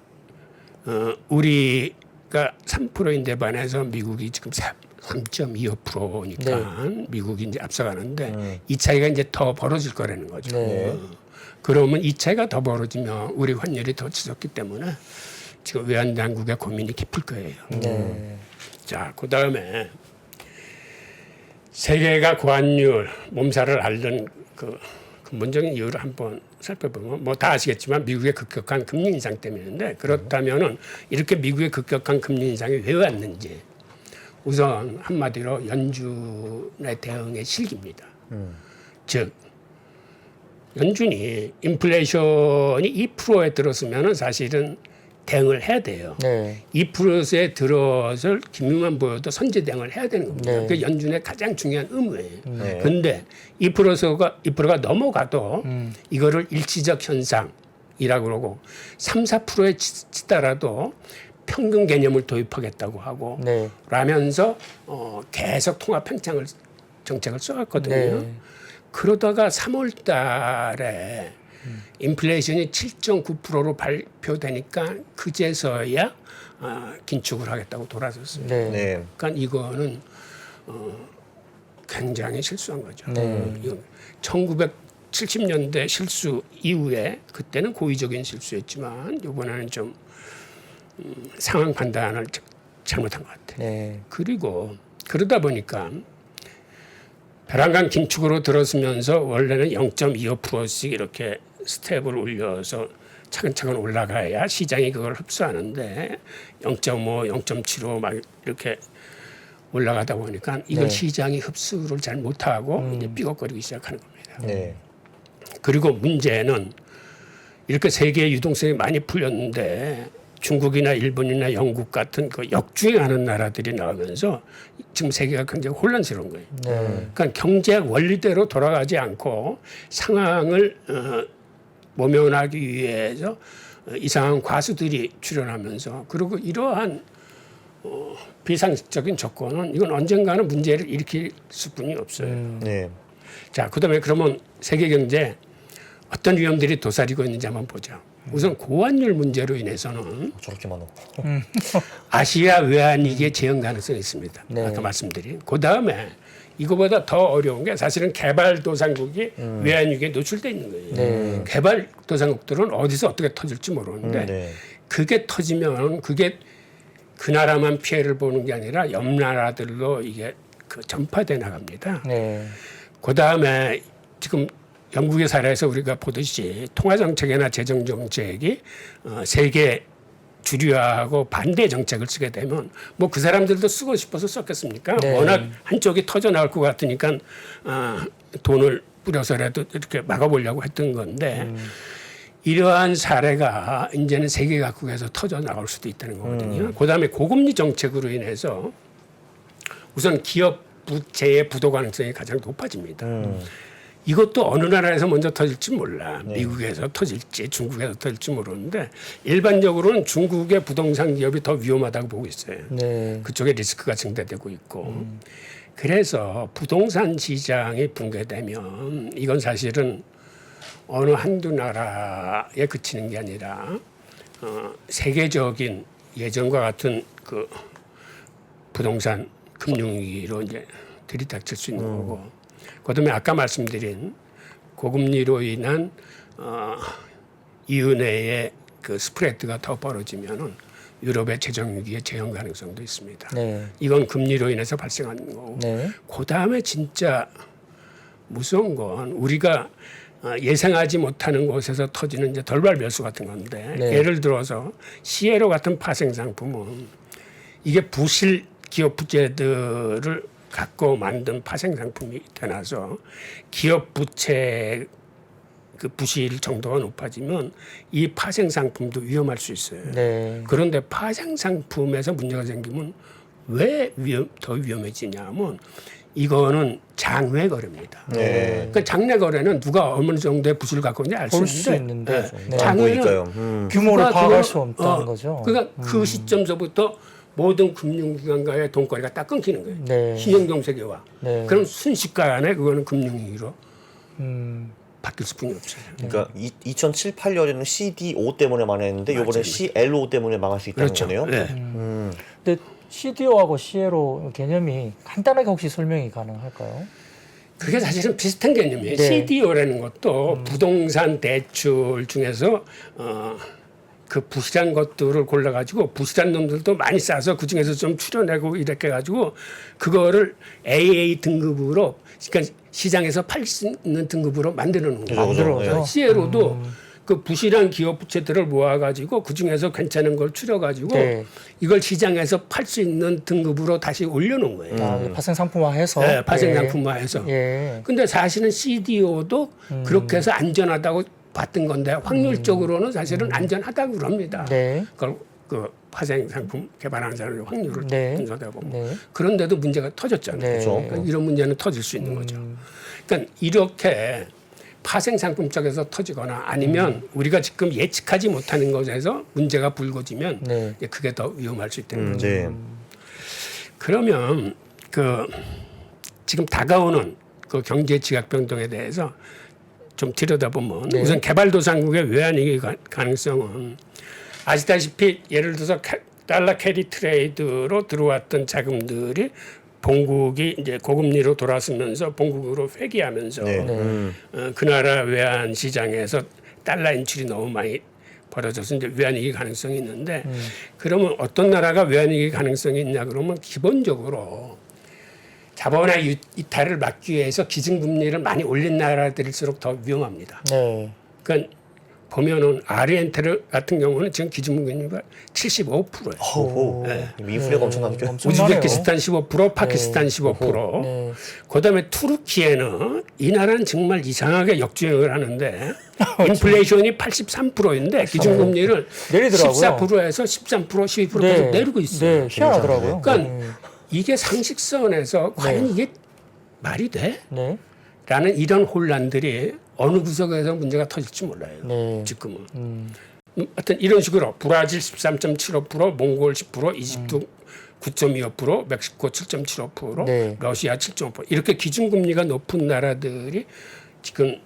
우리가 3%인데 반해서 미국이 지금 3.25%니까 미국이 이제 앞서가는데 이 차이가 이제 더 벌어질 거라는 거죠. 네. 그러면 이 차이가 더 벌어지면 우리 환율이 더 치솟기 때문에 지금 외환 당국의 고민이 깊을 거예요. 네. 자, 그 다음에 세계가 고환율 몸살을 앓는 그 근본적인 이유를 한번 살펴보면 뭐 다 아시겠지만 미국의 급격한 금리 인상 때문인데 그렇다면은 이렇게 미국의 급격한 금리 인상이 왜 왔는지 우선 한마디로 연준의 대응의 실기입니다. 즉 연준이 인플레이션이 2%에 들었으면은 사실은 대응을 해야 돼요. 네. 2%에 들어서 기미만 보여도 선제 대응을 해야 되는 겁니다. 네. 그게 연준의 가장 중요한 의무예요. 네. 근데 2%가 넘어가도 이거를 일시적 현상이라고 그러고 3, 4%에 치더라도 평균 개념을 도입하겠다고 하고 네. 라면서 계속 통화 팽창을 정책을 써왔거든요. 네. 그러다가 3월 달에 인플레이션이 7.9%로 발표되니까 그제서야 긴축을 하겠다고 돌아섰어요. 네. 네. 그러니까 이거는 굉장히 실수한 거죠. 네. 이건 1970년대 실수 이후에 그때는 고의적인 실수였지만 이번에는 좀 상황 판단을 잘못한 것 같아요. 네. 그리고 그러다 보니까 배란간 긴축으로 들어서면서 원래는 0.25%씩 이렇게 스텝을 올려서 차근차근 올라가야 시장이 그걸 흡수하는데 0.5, 0.75 막 이렇게 올라가다 보니까 이걸 네. 시장이 흡수를 잘 못하고 이제 삐걱거리기 시작하는 겁니다. 네. 그리고 문제는 이렇게 세계의 유동성이 많이 풀렸는데 중국이나 일본이나 영국 같은 그 역주행하는 나라들이 나오면서 지금 세계가 굉장히 혼란스러운 거예요. 네. 그러니까 경제학 원리대로 돌아가지 않고 상황을 모면하기 위해서 이상한 과수들이 출현하면서 그리고 이러한 비상식적인 조건은 이건 언젠가는 문제를 일으킬 수뿐이 없어요. 네. 자, 그다음에 그러면 세계 경제 어떤 위험들이 도사리고 있는지 한번 보죠. 우선 고환율 문제로 인해서는 저렇게 많아. 아시아 외환위기의 재현 가능성이 있습니다. 네. 아까 말씀드린. 그다음에 이거보다 더 어려운 게 사실은 개발도상국이 외환위기에 노출돼 있는 거예요. 네. 개발도상국들은 어디서 어떻게 터질지 모르는데 네. 그게 터지면 그게 그 나라만 피해를 보는 게 아니라 옆 나라들로 이게 그 전파돼 나갑니다. 네. 그다음에 지금 영국의 사례에서 우리가 보듯이 통화정책이나 재정정책이 세계 주류하고 반대 정책을 쓰게 되면 뭐 그 사람들도 쓰고 싶어서 썼겠습니까? 네. 워낙 한쪽이 터져 나올 것 같으니까 돈을 뿌려서라도 이렇게 막아보려고 했던 건데 이러한 사례가 이제는 세계 각국에서 터져 나올 수도 있다는 거거든요. 그다음에 고금리 정책으로 인해서 우선 기업 부채의 부도 가능성이 가장 높아집니다. 이것도 어느 나라에서 먼저 터질지 몰라. 미국에서 터질지 중국에서 터질지 모르는데 일반적으로는 중국의 부동산 기업이 더 위험하다고 보고 있어요. 네. 그쪽에 리스크가 증대되고 있고. 그래서 부동산 시장이 붕괴되면 이건 사실은 어느 한두 나라에 그치는 게 아니라 세계적인 예전과 같은 그 부동산 금융위기로 이제 들이닥칠 수 있는 거고. 그다음에 아까 말씀드린 고금리로 인한 이은혜의 그 스프레드가 더 벌어지면은 유럽의 재정 위기의 재현 가능성도 있습니다. 네. 이건 금리로 인해서 발생하는 거고. 네. 그다음에 진짜 무서운 건 우리가 예상하지 못하는 곳에서 터지는 이제 돌발 변수 같은 건데 네. 예를 들어서 시에로 같은 파생 상품은 이게 부실 기업 부채들을 갖고 만든 파생 상품이 되나서 기업 부채 그 부실 정도가 높아지면 이 파생 상품도 위험할 수 있어요. 네. 그런데 파생 상품에서 문제가 생기면 왜 더 위험해지냐면 이거는 장외 거래입니다. 네. 그 장내 거래는 누가 어느 정도의 부수를 갖고 있는지 알 볼 수 수 있는데, 있는데 네. 안 장외는 보이니까요. 규모를 누가 파악할 그걸- 수 없다는 거죠. 그러니까 그 시점서부터 모든 금융기관과의 돈거래가 딱 끊기는 거예요. 네. 신용정세계와. 네. 그럼 순식간에 그거는 금융위기로 음, 바뀔 수뿐이 없어요. 그러니까 2007, 8년에는 CDO 때문에 망했는데 이번에 맞아요. CLO 때문에 망할 수 있다는 그렇죠. 거네요. 네. 근데 CDO하고 CLO 개념이 간단하게 혹시 설명이 가능할까요? 그게 사실은 비슷한 개념이에요. 네. CDO라는 것도 부동산 대출 중에서 그 부실한 것들을 골라가지고 부실한 놈들도 많이 싸서 그 중에서 좀 추려내고 이렇게 해가지고 그거를 AA 등급으로 그러니까 시장에서 팔 수 있는 등급으로 만드는 거예요. 그죠, 만들어서 그죠. 네. CLO도 그 부실한 기업 부채들을 모아가지고 그 중에서 괜찮은 걸 추려가지고 네. 이걸 시장에서 팔 수 있는 등급으로 다시 올려놓은 거예요. 아, 파생 상품화해서 네, 파생 예. 상품화해서. 예. 근데 사실은 CDO도 그렇게 해서 안전하다고 봤던 건데 확률적으로는 사실은 안전하다고 그럽니다. 네. 그걸 그 파생 상품 개발하는 사람의 확률을 네. 분석해 보면 네. 그런데도 문제가 터졌잖아요. 네. 그렇죠. 그러니까 이런 문제는 터질 수 있는 거죠. 그러니까 이렇게 파생 상품 쪽에서 터지거나 아니면 우리가 지금 예측하지 못하는 것에서 문제가 불거지면 네. 이제 그게 더 위험할 수 있다는 거죠. 네. 그러면 그 지금 다가오는 그 경제 지각 변동에 대해서 좀 들여다보면 네. 우선 개발도상국의 외환위기 가능성은 아시다시피 예를 들어서 달러 캐리 트레이드로 들어왔던 자금들이 본국이 이제 고금리로 돌아서면서 본국으로 회귀하면서 네. 그 나라 외환 시장에서 달러 인출이 너무 많이 벌어져서 이제 외환위기 가능성이 있는데 그러면 어떤 나라가 외환위기 가능성이 있냐 그러면 기본적으로 자본의 이탈을 막기 위해서 기준금리를 많이 올린 나라들일수록 더 위험합니다. 네. 그러니까 보면은 아르헨티나 같은 경우는 지금 기준금리가 75%예요. 오호. 인플레가 엄청나죠. 엄청나네요. 우즈베키스탄 15%, 파키스탄 15%. 네. 그다음에 투르키에는 이 나라는 정말 이상하게 역주행을 하는데 인플레이션이 83%인데 기준금리를 내리더라고요. 14%에서 13%, 12%까지 내리고 있어요. 네, 희한하더라고요. 그러니까 이게 상식선에서 과연 이게 말이 돼? 네. 라는 이런 혼란들이 어느 구석에서 문제가 터질지 몰라요. 네. 지금은. 하여튼 이런 식으로 브라질 13.75%, 몽골 10%, 이집트 9.25%, 멕시코 7.75%, 네. 러시아 7.5% 이렇게 기준금리가 높은 나라들이 지금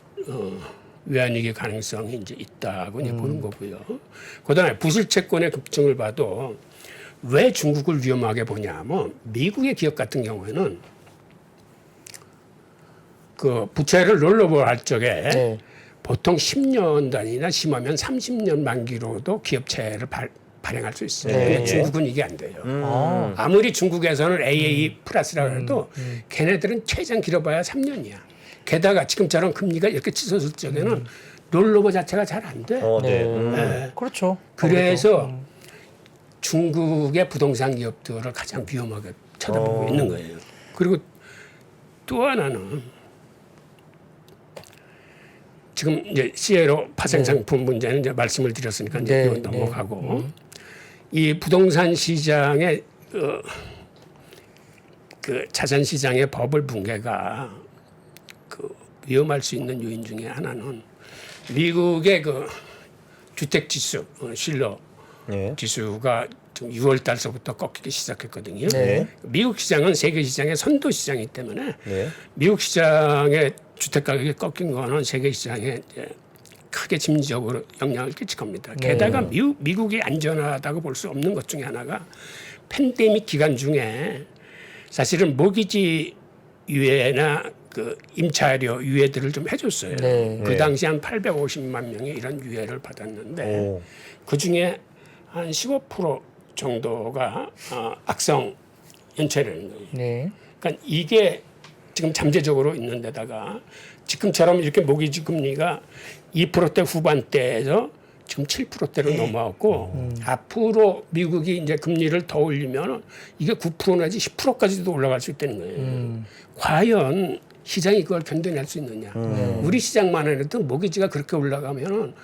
외환위기 가능성이 이제 있다고 이제 보는 거고요. 그다음에 부실 채권의 급증을 봐도 왜 중국을 위험하게 보냐면 미국의 기업 같은 경우에는 그 부채를 롤러버 할 적에 네. 보통 10년 단위나 심하면 30년 만기로도 기업채를 발행할 수 있어요. 네. 근데 중국은 이게 안 돼요. 아, 아무리 중국에서는 AA 플러스라고 해도 걔네들은 최장 길어봐야 3년이야. 게다가 지금처럼 금리가 이렇게 치솟을 적에는 롤러버 자체가 잘 안 돼. 네. 네. 그렇죠. 그래서 중국의 부동산 기업들을 가장 위험하게 쳐다보고 있는 거예요. 그리고 또 하나는 지금 이제 CLO 파생 상품 문제는 이제 말씀을 드렸으니까 이제 네, 이건 넘어가고 이 부동산 시장의 그 자산 시장의 버블 붕괴가 그 위험할 수 있는 요인 중에 하나는 미국의 그 주택 지수 실러 네. 지수가 지금 6월 달서부터 꺾이기 시작했거든요. 네. 미국 시장은 세계 시장의 선도 시장이기 때문에 네. 미국 시장의 주택 가격이 꺾인 거는 세계 시장에 이제 크게 심리적으로 영향을 끼칠 겁니다. 게다가 미국이 안전하다고 볼 수 없는 것 중에 하나가 팬데믹 기간 중에 사실은 모기지 유예나 그 임차료 유예들을 좀 해줬어요. 네. 그 당시 한 850만 명이 이런 유예를 받았는데 오. 그 중에 한 15% 정도가 악성 연체라는 거예요. 네. 그러니까 이게 지금 잠재적으로 있는 데다가 지금처럼 이렇게 모기지 금리가 2%대 후반대에서 지금 7%대로 넘어왔고 앞으로 미국이 이제 금리를 더 올리면 이게 9% 내지 10%까지도 올라갈 수 있다는 거예요. 과연 시장이 그걸 견뎌낼 수 있느냐. 우리 시장만 해도 모기지가 그렇게 올라가면은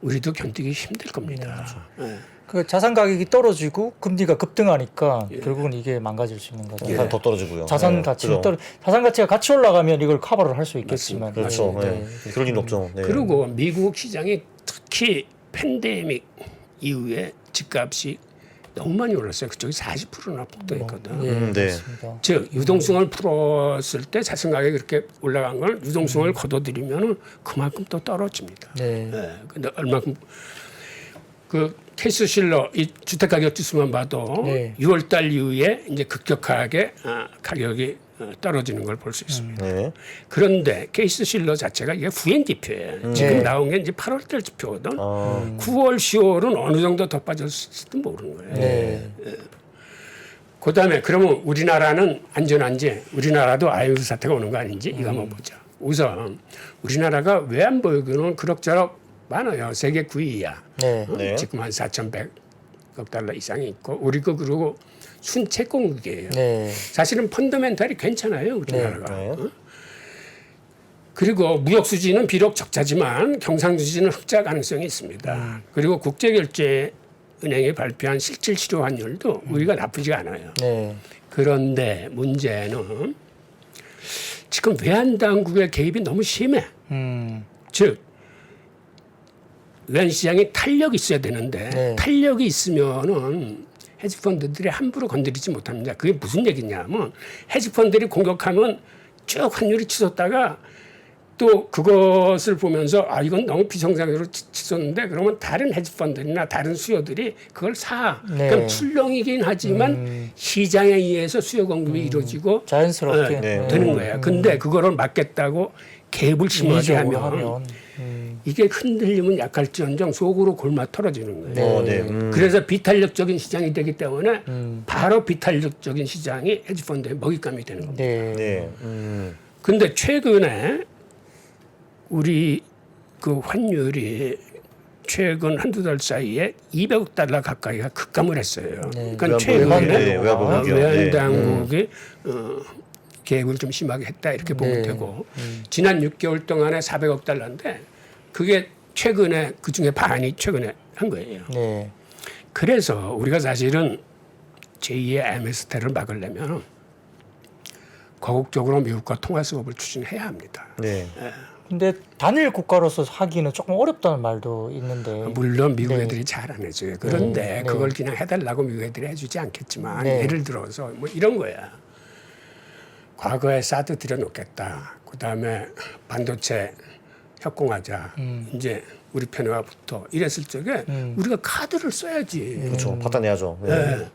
우리도 견디기 힘들 겁니다. 예. 그 자산 가격이 떨어지고 금리가 급등하니까 결국은 이게 망가질 수 있는 거죠. 자산 더 떨어지고요. 자산 네, 가치가 그죠. 자산 가치가 같이 올라가면 이걸 커버를 할 수 있겠지만 그렇죠. 네. 그럴 리는 없죠. 네. 그리고 미국 시장이 특히 팬데믹 이후에 집값이 너무 많이 올랐어요. 그쪽이 40%나 폭등했거든. 예, 네. 맞습니다. 즉 유동성을 풀었을 때 자산 가격이 그렇게 올라간 걸 유동성을 걷어들이면 그만큼 또 떨어집니다. 네. 네. 근데 얼마큼 그 케이스 실러 이 주택 가격 지수만 봐도 네. 6월 달 이후에 이제 급격하게 가격이 떨어지는 걸 볼 수 있습니다. 네. 그런데 케이스 실러 자체가 이게 후행 지표예요. 지금 네. 나온 게 이제 8월 달 지표거든. 아, 9월, 10월은 어느 정도 더 빠졌을지도 모르는 거예요. 네. 그다음에 그러면 우리나라는 안전한지 우리나라도 아이브 사태가 오는 거 아닌지 이거 한번 보자. 우선 우리나라가 외환보유고는 그럭저럭 많아요. 세계 9위야. 네. 네. 지금 한 4,100억 달러 이상이 있고 우리 거 그리고 순채권국이에요. 네. 사실은 펀더멘탈이 괜찮아요. 우리나라가. 네. 어? 그리고 무역 수지는 비록 적자지만 경상 수지는 흑자 가능성이 있습니다. 그리고 국제결제은행이 발표한 실질 실효 환율도 우리가 나쁘지가 않아요. 네. 그런데 문제는 지금 외환당국의 개입이 너무 심해. 즉 외환시장에 탄력이 있어야 되는데 네. 탄력이 있으면은 헤지펀드들이 함부로 건드리지 못합니다. 그게 무슨 얘기냐면 헤지펀드들이 공격하면 쭉 환율이 치솟다가 또 그것을 보면서 아 이건 너무 비정상적으로 치솟는데 그러면 다른 헤지펀드나 다른 수요들이 그걸 사. 네. 그럼 출렁이긴 하지만 시장에 의해서 수요 공급이 이루어지고 자연스럽게 네. 되는 거예요. 근데 그거를 막겠다고 개입을 심하게 인위적으로 하면 이게 흔들리면 약할지언정 속으로 골마 털어지는 거예요. 네. 그래서 비탄력적인 시장이 되기 때문에 바로 비탄력적인 시장이 헤지펀드의 먹잇감이 되는 겁니다. 네. 네. 근데 최근에 우리 그 환율이 최근 한두 달 사이에 200억 달러 가까이가 급감을 했어요. 그러니까 외환 최근에 보유고요. 외환당국이 계획을 좀 심하게 했다 이렇게 보면 되고 지난 6개월 동안에 400억 달러인데 그게 최근에 그중에 반이 최근에 한 거예요. 네. 그래서 우리가 사실은 제2의 MS 테러를 막으려면 거국적으로 미국과 통화 수업을 추진해야 합니다. 네. 근데 단일 국가로서 하기는 조금 어렵다는 말도 있는데. 물론 미국 애들이 잘 안 해줘요. 그런데 네. 그걸 그냥 해달라고 미국 애들이 해주지 않겠지만 네. 예를 들어서 뭐 이런 거야. 과거에 사드 들여놓겠다. 그다음에 반도체 협공하자. 이제 우리 편에 와부터 이랬을 적에 우리가 카드를 써야지. 그렇죠. 받아내야죠. 네. 네.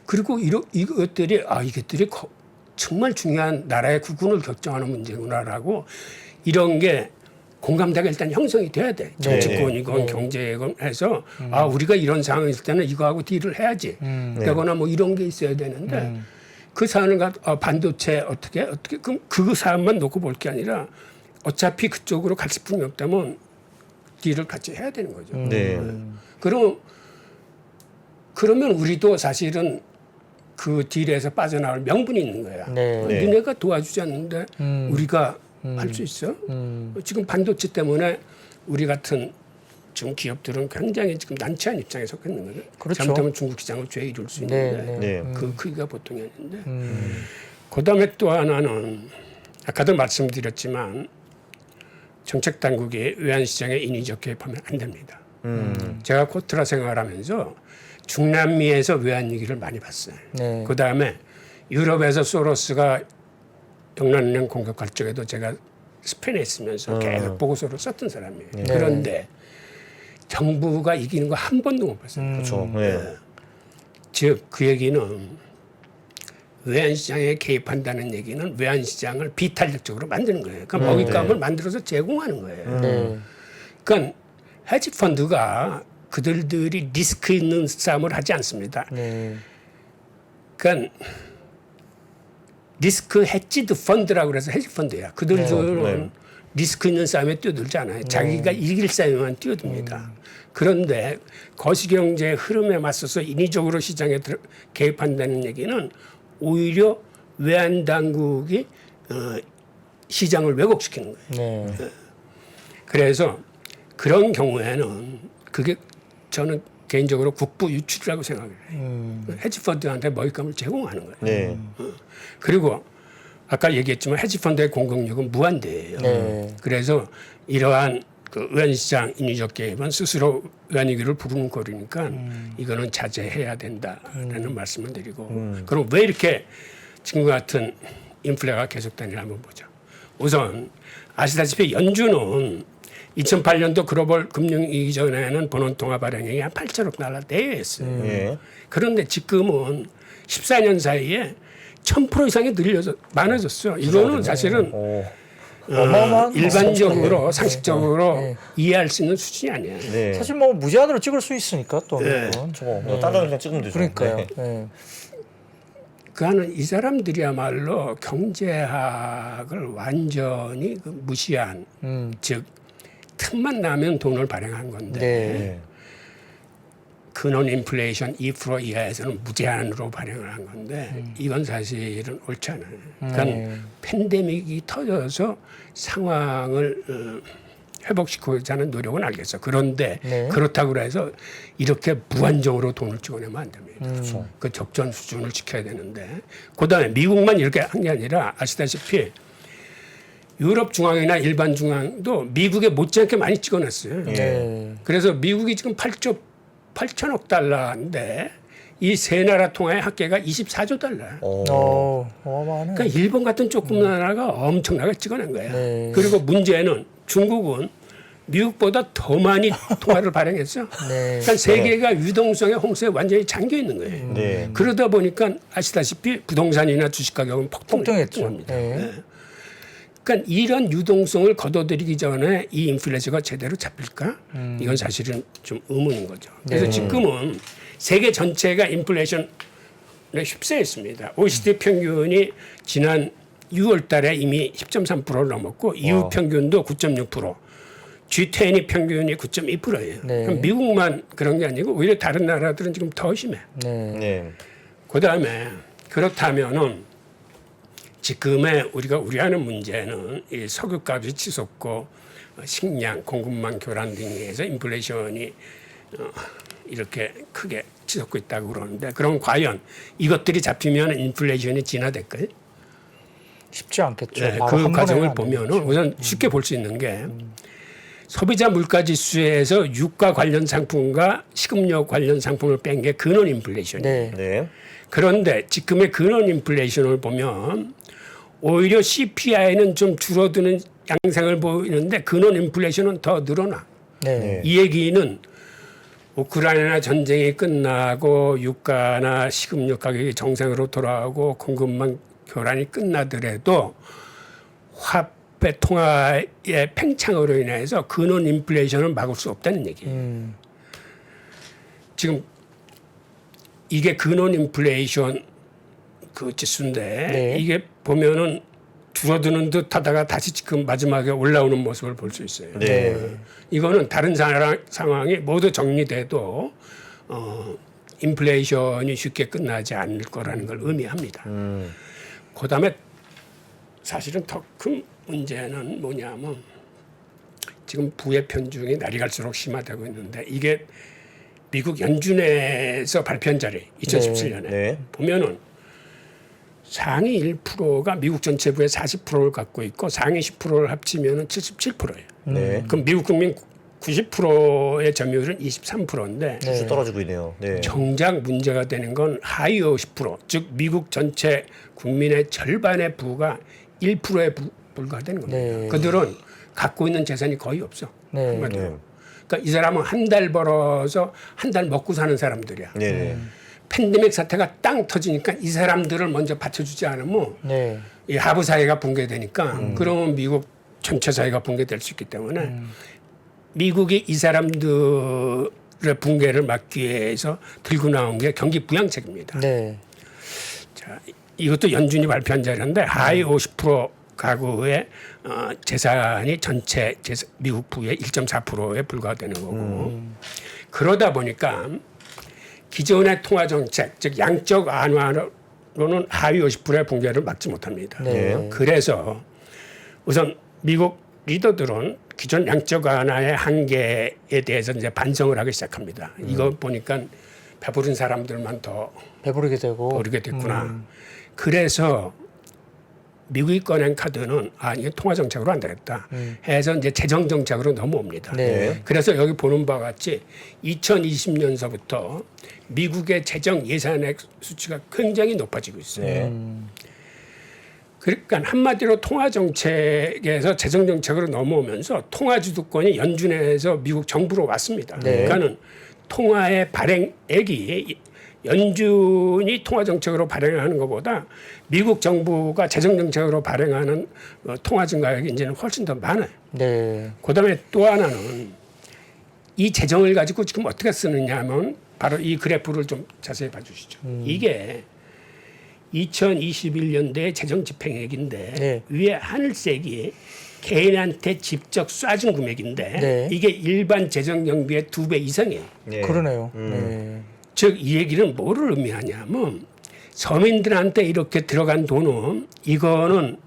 그리고 이것들이 이것들이 정말 중요한 나라의 구군을 결정하는 문제구나라고 이런 게 공감대가 일단 형성이 돼야 돼. 정치권이건 경제건 해서 우리가 이런 상황이 있을 때는 이거하고 딜을 해야지. 되거나 뭐 이런 게 있어야 되는데 그 사안을 반도체 어떻게 그럼 그 사안만 놓고 볼 게 아니라 어차피 그쪽으로 갈 수뿐이 없다면 딜을 같이 해야 되는 거죠. 네. 그러면 우리도 사실은 그 딜에서 빠져나올 명분이 있는 거야. 네. 네. 니네가 도와주지 않는데 우리가 할 수 있어? 지금 반도체 때문에 우리 같은 지금 기업들은 굉장히 지금 난처한 입장에 속해 있는 거죠. 그렇죠. 잘못하면 중국 시장을 죄 이룰 수 네, 있는데 네. 그 크기가 보통이 아닌데. 그다음에 또 하나는 아까도 말씀드렸지만 정책 당국이 외환시장에 인위적 개입하면 안 됩니다. 제가 코트라 생활을 하면서 중남미에서 외환 위기를 많이 봤어요. 네. 그다음에 유럽에서 소로스가 영란은행 공격할 적에도 제가 스페인에 있으면서 계속 보고서를 썼던 사람이에요. 그런데 정부가 이기는 거 한 번도 못 봤어요. 그렇죠. 네. 즉 그 얘기는 외환시장에 개입한다는 얘기는 외환시장을 비탄력적으로 만드는 거예요. 그러니까 먹잇감을 만들어서 제공하는 거예요. 네. 그러니까 헤지펀드가 그들이 리스크 있는 싸움을 하지 않습니다. 네. 그러니까 리스크 헤지드 펀드라고 그래서 헤지펀드야. 그들은 리스크 있는 싸움에 뛰어들지 않아요. 자기가 이길 싸움에만 뛰어듭니다. 그런데 거시경제의 흐름에 맞서서 인위적으로 시장에 개입한다는 얘기는 오히려 외환당국이 시장을 왜곡시키는 거예요. 네. 그래서 그런 경우에는 그게 저는 개인적으로 국부 유출이라고 생각해요. 헤지펀드한테 먹잇감을 제공하는 거예요. 네. 그리고 아까 얘기했지만 헤지펀드의 공격력은 무한대예요. 네. 그래서 이러한 그 의원시장 인위적 개입은 스스로 의원이기를 부르는 거리니까 이거는 자제해야 된다라는 말씀을 드리고 그럼 왜 이렇게 지금 같은 인플레가 계속되느냐 한번 보죠. 우선 아시다시피 연준은 2008년도 글로벌 금융위기 전에는 본원통화 발행액이 한 8천억 달러 내외였어요. 예. 그런데 지금은 14년 사이에 1000% 이상이 많아졌어요. 이거는 사실은 어마어마한 일반적으로 엄청나게. 상식적으로 네. 이해할 수 있는 수준이 아니에요. 네. 사실 뭐 무제한으로 찍을 수 있으니까 또 네. 그건. 딴 그냥 찍으면 되죠. 그러니까요. 네. 네. 그하는 이 사람들이야말로 경제학을 완전히 그 무시한 즉 틈만 나면 돈을 발행한 건데 네. 네. 근원 인플레이션 2% 이하에서는 무제한으로 발행을 한 건데 이건 사실은 옳지 않아요. 그러니까 팬데믹이 터져서 상황을 회복시키고자 하는 노력은 알겠어. 그런데 네. 그렇다고 해서 이렇게 무한정으로 돈을 찍어내면 안 됩니다. 그렇죠. 그 적정 수준을 지켜야 되는데 그다음에 미국만 이렇게 한 게 아니라 아시다시피 유럽 중앙이나 일반 중앙도 미국에 못지않게 많이 찍어냈어요. 네. 그래서 미국이 지금 8천억 달러인데 이 세 나라 통화의 합계가 24조 달러예요. 어마어마하네. 그러니까 일본 같은 조그만 나라가 엄청나게 찍어낸 거예요. 네. 그리고 문제는 중국은 미국보다 더 많이 통화를 발행했어. 네. 그러니까 세계가 유동성의 홍수에 완전히 잠겨 있는 거예요. 네. 그러다 보니까 아시다시피 부동산이나 주식 가격은 폭등했죠. 폭등합니다. 네. 그러니까 이런 유동성을 걷어들이기 전에 이 인플레이션가 제대로 잡힐까? 이건 사실은 좀 의문인 거죠. 그래서 네. 지금은 세계 전체가 인플레이션에 휩싸였습니다. OECD 평균이 지난 6월 달에 이미 10.3%를 넘었고 EU 평균도 9.6%, G20 평균이 9.2%예요. 네. 그럼 미국만 그런 게 아니고 오히려 다른 나라들은 지금 더 심해. 네. 네. 그다음에 그렇다면은 지금의 우리가 우려하는 문제는 이 석유값이 치솟고 식량 공급망 교란 등에서 인플레이션이 이렇게 크게 치솟고 있다고 그러는데 그럼 과연 이것들이 잡히면 인플레이션이 진화될까요? 쉽지 않겠죠. 네, 바로 그 한 과정을 번에는 안 보면은 되겠죠. 우선 쉽게 볼 수 있는 게 소비자 물가 지수에서 유가 관련 상품과 식음료 관련 상품을 뺀 게 근원 인플레이션이에요. 네. 네. 그런데 지금의 근원 인플레이션을 보면 오히려 CPI는 좀 줄어드는 양상을 보이는데 근원 인플레이션은 더 늘어나. 네. 이 얘기는 우크라이나 전쟁이 끝나고 유가나 식음료 가격이 정상으로 돌아오고 공급망 교란이 끝나더라도 화폐 통화의 팽창으로 인해서 근원 인플레이션을 막을 수 없다는 얘기예요. 지금 이게 근원 인플레이션 그 지수인데 네. 이게 보면은 줄어드는 듯 하다가 다시 지금 마지막에 올라오는 모습을 볼 수 있어요. 네. 이거는 다른 상황이 모두 정리돼도 인플레이션이 쉽게 끝나지 않을 거라는 걸 의미합니다. 그다음에 사실은 더 큰 문제는 뭐냐면 지금 부의 편중이 날이 갈수록 심화되고 있는데 이게 미국 연준에서 발표한 자료 2017년에 네. 보면은 상위 1%가 미국 전체 부의 40%를 갖고 있고 상위 10%를 합치면은 77%예요. 네. 그럼 미국 국민 90%의 점유율은 23%인데 쭉 떨어지고 있네요. 네. 정작 문제가 되는 건 하위 50%, 즉 미국 전체 국민의 절반의 부가 1%에 불과되는 겁니다. 네. 그들은 갖고 있는 재산이 거의 없어. 네. 한마디로. 네. 그러니까 이 사람은 한 달 벌어서 한 달 먹고 사는 사람들이야. 네. 팬데믹 사태가 땅 터지니까 이 사람들을 먼저 받쳐주지 않으면 네. 이 하부 사회가 붕괴되니까 그러면 미국 전체 사회가 붕괴될 수 있기 때문에 미국이 이 사람들의 붕괴를 막기 위해서 들고 나온 게 경기 부양책입니다. 네. 자, 이것도 연준이 발표한 자료인데 하위 50% 가구의 재산이 전체 미국 부의 1.4%에 불과되는 거고 그러다 보니까 기존의 통화 정책, 즉 양적 완화로는 하위 50%의 붕괴를 막지 못합니다. 네. 그래서 우선 미국 리더들은 기존 양적 완화의 한계에 대해서 이제 반성을 하기 시작합니다. 이거 보니까 배부른 사람들만 더 배부르게 되고 모르게 됐구나. 그래서 미국이 꺼낸 카드는 이게 통화 정책으로 안 되겠다 해서 이제 재정 정책으로 넘어옵니다. 네. 그래서 여기 보는 바와 같이 2020년서부터 미국의 재정 예산액 수치가 굉장히 높아지고 있어요. 네. 그러니까 한마디로 통화 정책에서 재정 정책으로 넘어오면서 통화 주도권이 연준에서 미국 정부로 왔습니다. 네. 그러니까는 통화의 발행액이 연준이 통화 정책으로 발행하는 것보다 미국 정부가 재정 정책으로 발행하는 통화 증가액이 이제는 훨씬 더 많아요. 네. 그다음에 또 하나는 이 재정을 가지고 지금 어떻게 쓰느냐 하면 바로 이 그래프를 좀 자세히 봐주시죠. 이게 2021년도의 재정 집행액인데 네. 위에 하늘색이 개인한테 직접 쏴준 금액인데 네. 이게 일반 재정 경비의 2배 이상이에요. 네. 그러네요. 네. 즉 이 얘기는 뭐를 의미하냐면 서민들한테 이렇게 들어간 돈은 이거는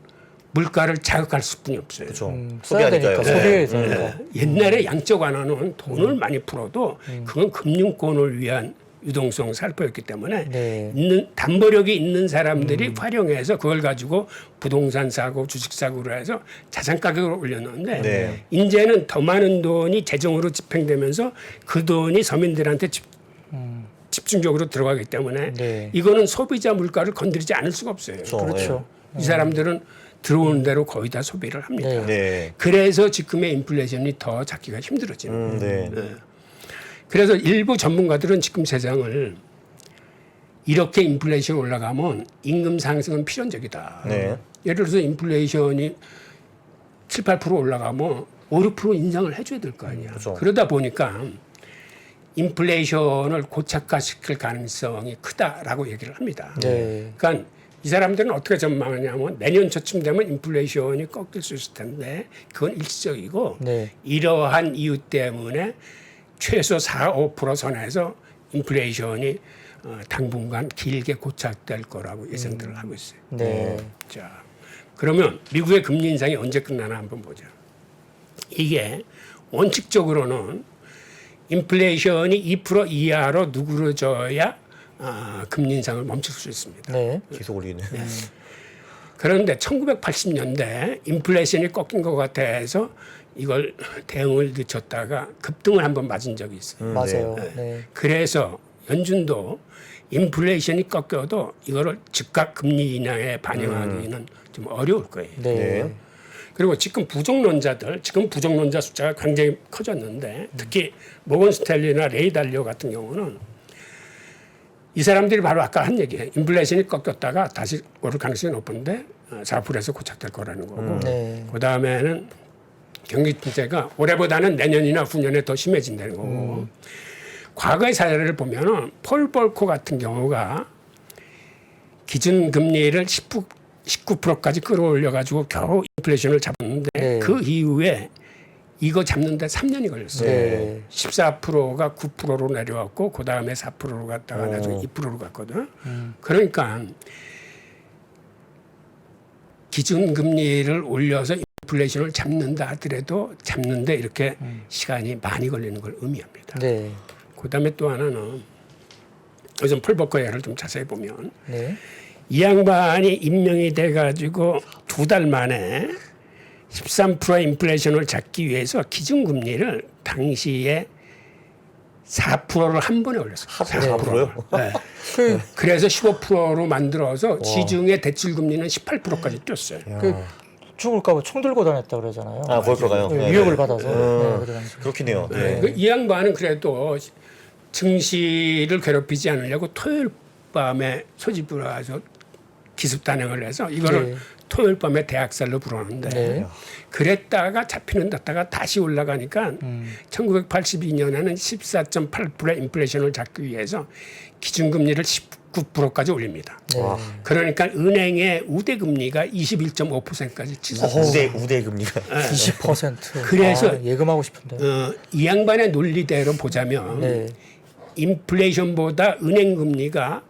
물가를 자극할 수뿐이 없어요. 그렇죠. 써야 되니까 소비하니까요. 소비해야 되니까. 옛날에 양적 완화는 돈을 많이 풀어도 그건 금융권을 위한 유동성 살포였기 때문에 네. 있는 담보력이 있는 사람들이 활용해서 그걸 가지고 부동산 사고, 주식 사고를 해서 자산 가격을 올렸는데 네. 이제는 더 많은 돈이 재정으로 집행되면서 그 돈이 서민들한테 집중적으로 들어가기 때문에 네. 이거는 소비자 물가를 건드리지 않을 수가 없어요. 그렇죠. 이 사람들은 들어오는 대로 거의 다 소비를 합니다. 네. 네. 그래서 지금의 인플레이션이 더 잡기가 힘들어지는 거예요. 네. 그래서 일부 전문가들은 지금 세상을 이렇게 인플레이션 올라가면 임금 상승은 필연적이다. 네. 예를 들어서 인플레이션이 7, 8% 올라가면 5, 6% 인상을 해줘야 될 거 아니야. 그렇죠. 그러다 보니까 인플레이션을 고착화시킬 가능성이 크다라고 얘기를 합니다. 네. 그러니까 이 사람들은 어떻게 전망하냐면 내년 초쯤 되면 인플레이션이 꺾일 수 있을 텐데 그건 일시적이고 네. 이러한 이유 때문에 최소 4, 5% 선에서 인플레이션이 당분간 길게 고착될 거라고 예상들을 하고 있어요. 네. 자, 그러면 미국의 금리 인상이 언제 끝나나 한번 보자. 이게 원칙적으로는 인플레이션이 2% 이하로 누그러져야 금리 인상을 멈출 수 있습니다. 네. 계속 올리네. 그런데 1980년대 인플레이션이 꺾인 것 같아서 이걸 대응을 늦췄다가 급등을 한번 맞은 적이 있어요. 맞아요. 네. 그래서 연준도 인플레이션이 꺾여도 이거를 즉각 금리 인하에 반영하기는 좀 어려울 거예요. 네. 네. 그리고 지금 부정론자 숫자가 굉장히 커졌는데 특히 모건 스탠리나 레이 달리오 같은 경우는 이 사람들이 바로 아까 한 얘기예요. 인플레이션이 꺾였다가 다시 오를 가능성이 높은데 4%에서 고착될 거라는 거고 네. 그다음에는 경기 침체가 올해보다는 내년이나 후년에 더 심해진다는 거고 과거의 사례를 보면은 폴 볼코 같은 경우가 기준금리를 19%까지 끌어올려가지고 겨우 인플레이션을 잡았는데 네. 그 이후에 이거 잡는데 3년이 걸렸어요. 네. 14%가 9%로 내려왔고 그 다음에 4%로 갔다가 나중에 2%로 갔거든. 그러니까 기준금리를 올려서 인플레이션을 잡는다 하더라도 잡는데 이렇게 시간이 많이 걸리는 걸 의미합니다. 네. 그 다음에 또 하나는 요즘 폴버커 예를 좀 자세히 보면 네. 이 양반이 임명이 돼가지고 2달 만에 13%의 인플레이션을 잡기 위해서 기준금리를 당시에 4%를 한 번에 올렸어요. 4%요? 네. 그, 그래서 15%로 만들어서 시중의 대출금리는 18%까지 뛰었어요. 그 죽을까봐 총 들고 다녔다 그러잖아요. 아, 볼까요? 네, 네. 위협을 받아서. 네, 그래 당시. 그렇긴 해요. 네. 이 양반은 그래도 증시를 괴롭히지 않으려고 토요일 밤에 소집을 해서 기습 단행을 해서 이거를 네. 토요일 밤에 대학살로 부르는데 네. 그랬다가 잡히는 데 다시 올라가니까 1982년에는 14.8%의 인플레이션을 잡기 위해서 기준금리를 19%까지 올립니다. 네. 그러니까 은행의 우대금리가 21.5%까지 치솟았어요. 우대 금리가 20%. 그래서 예금하고 싶은데. 이 양반의 논리대로 보자면 네. 인플레이션보다 은행 금리가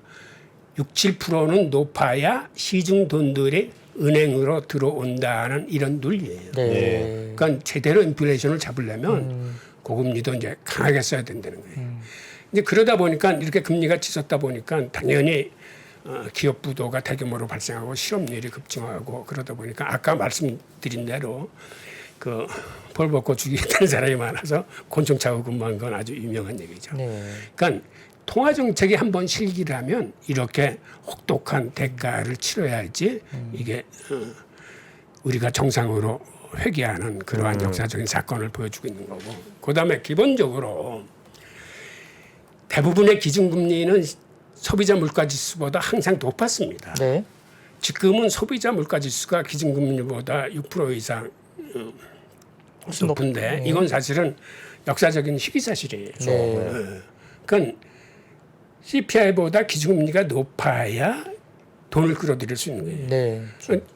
6, 7%는 높아야 시중 돈들이 은행으로 들어온다는 이런 논리예요. 네. 그러니까 제대로 인플레이션을 잡으려면 고금리도 이제 강하게 써야 된다는 거예요. 이제 그러다 보니까 이렇게 금리가 치솟다 보니까 당연히 기업 부도가 대규모로 발생하고 실업률이 급증하고 그러다 보니까 아까 말씀드린 대로 그 벌벗고 죽이겠다는 사람이 많아서 곤충 차고 근무한 건 아주 유명한 얘기죠. 네. 그러니까 통화 정책이 한번 실기를 하면 이렇게 혹독한 대가를 치러야지 이게 우리가 정상으로 회귀하는 그러한 역사적인 사건을 보여주고 있는 거고. 그다음에 기본적으로 대부분의 기준금리는 소비자 물가지수보다 항상 높았습니다. 네. 지금은 소비자 물가지수가 기준금리보다 6% 이상 훨씬 높은데 이건 사실은 역사적인 희귀사실이에요. 네. 그러니까 CPI보다 기준금리가 높아야 돈을 끌어들일 수 있는 거예요. 네.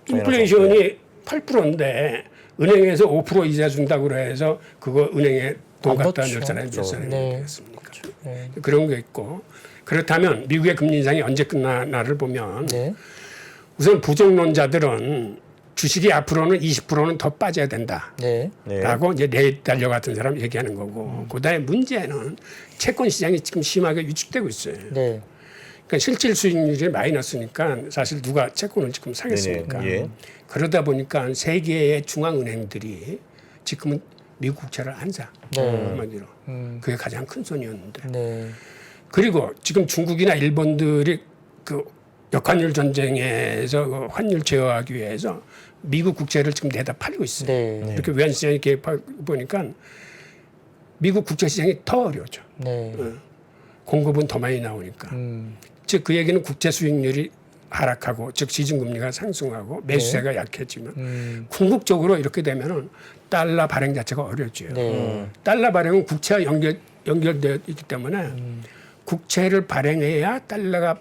인플레이션이 8%인데 은행에서 5% 이자 준다고 해서 그거 은행에 돈 안 갖다 넣죠. 넣을 사람이 몇 사람이 네. 되겠습니까? 네. 그런 게 있고 그렇다면 미국의 금리 인상이 언제 끝나나를 보면 네. 우선 부정론자들은 주식이 앞으로는 20%는 더 빠져야 된다. 네. 네. 라고 이제 레이달러 같은 사람 얘기하는 거고 그다음에 문제는 채권 시장이 지금 심하게 위축되고 있어요. 네. 그러니까 실질 수익률이 마이너스니까 사실 누가 채권을 지금 사겠습니까? 네네. 예. 그러다 보니까 세계의 중앙은행들이 지금은 미국 국채를 안 사. 네. 한마디로. 그게 가장 큰 손이었는데. 네. 그리고 지금 중국이나 일본들이 그 역환율 전쟁에서 그 환율 제어하기 위해서 미국 국채를 지금 내다 팔고 있어요. 네. 이렇게 외환시장이 이렇게 보니까 미국 국채 시장이 더 어려워져. 네. 공급은 더 많이 나오니까. 즉 그 얘기는 국채 수익률이 하락하고 즉 시중금리가 상승하고 매수세가 약해지면 궁극적으로 이렇게 되면은 달러 발행 자체가 어려워져요. 네. 달러 발행은 국채와 연결되어 있기 때문에 국채를 발행해야 달러가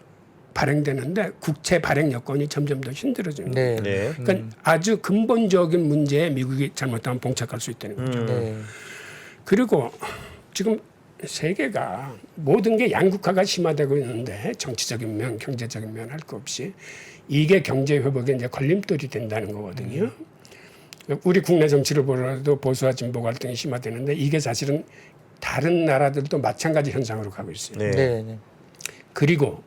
발행되는데 국채 발행 여건이 점점 더 힘들어지는 거예요. 네. 네. 그러니까 아주 근본적인 문제에 미국이 잘못하면 봉착할 수 있다는 거죠. 네. 그리고 지금 세계가 모든 게 양극화가 심화되고 있는데 정치적인 면, 경제적인 면 할 거 없이 이게 경제 회복에 이제 걸림돌이 된다는 거거든요. 우리 국내 정치를 보더라도 보수와 진보 갈등이 심화되는데 이게 사실은 다른 나라들도 마찬가지 현상으로 가고 있어요. 네. 네. 네. 그리고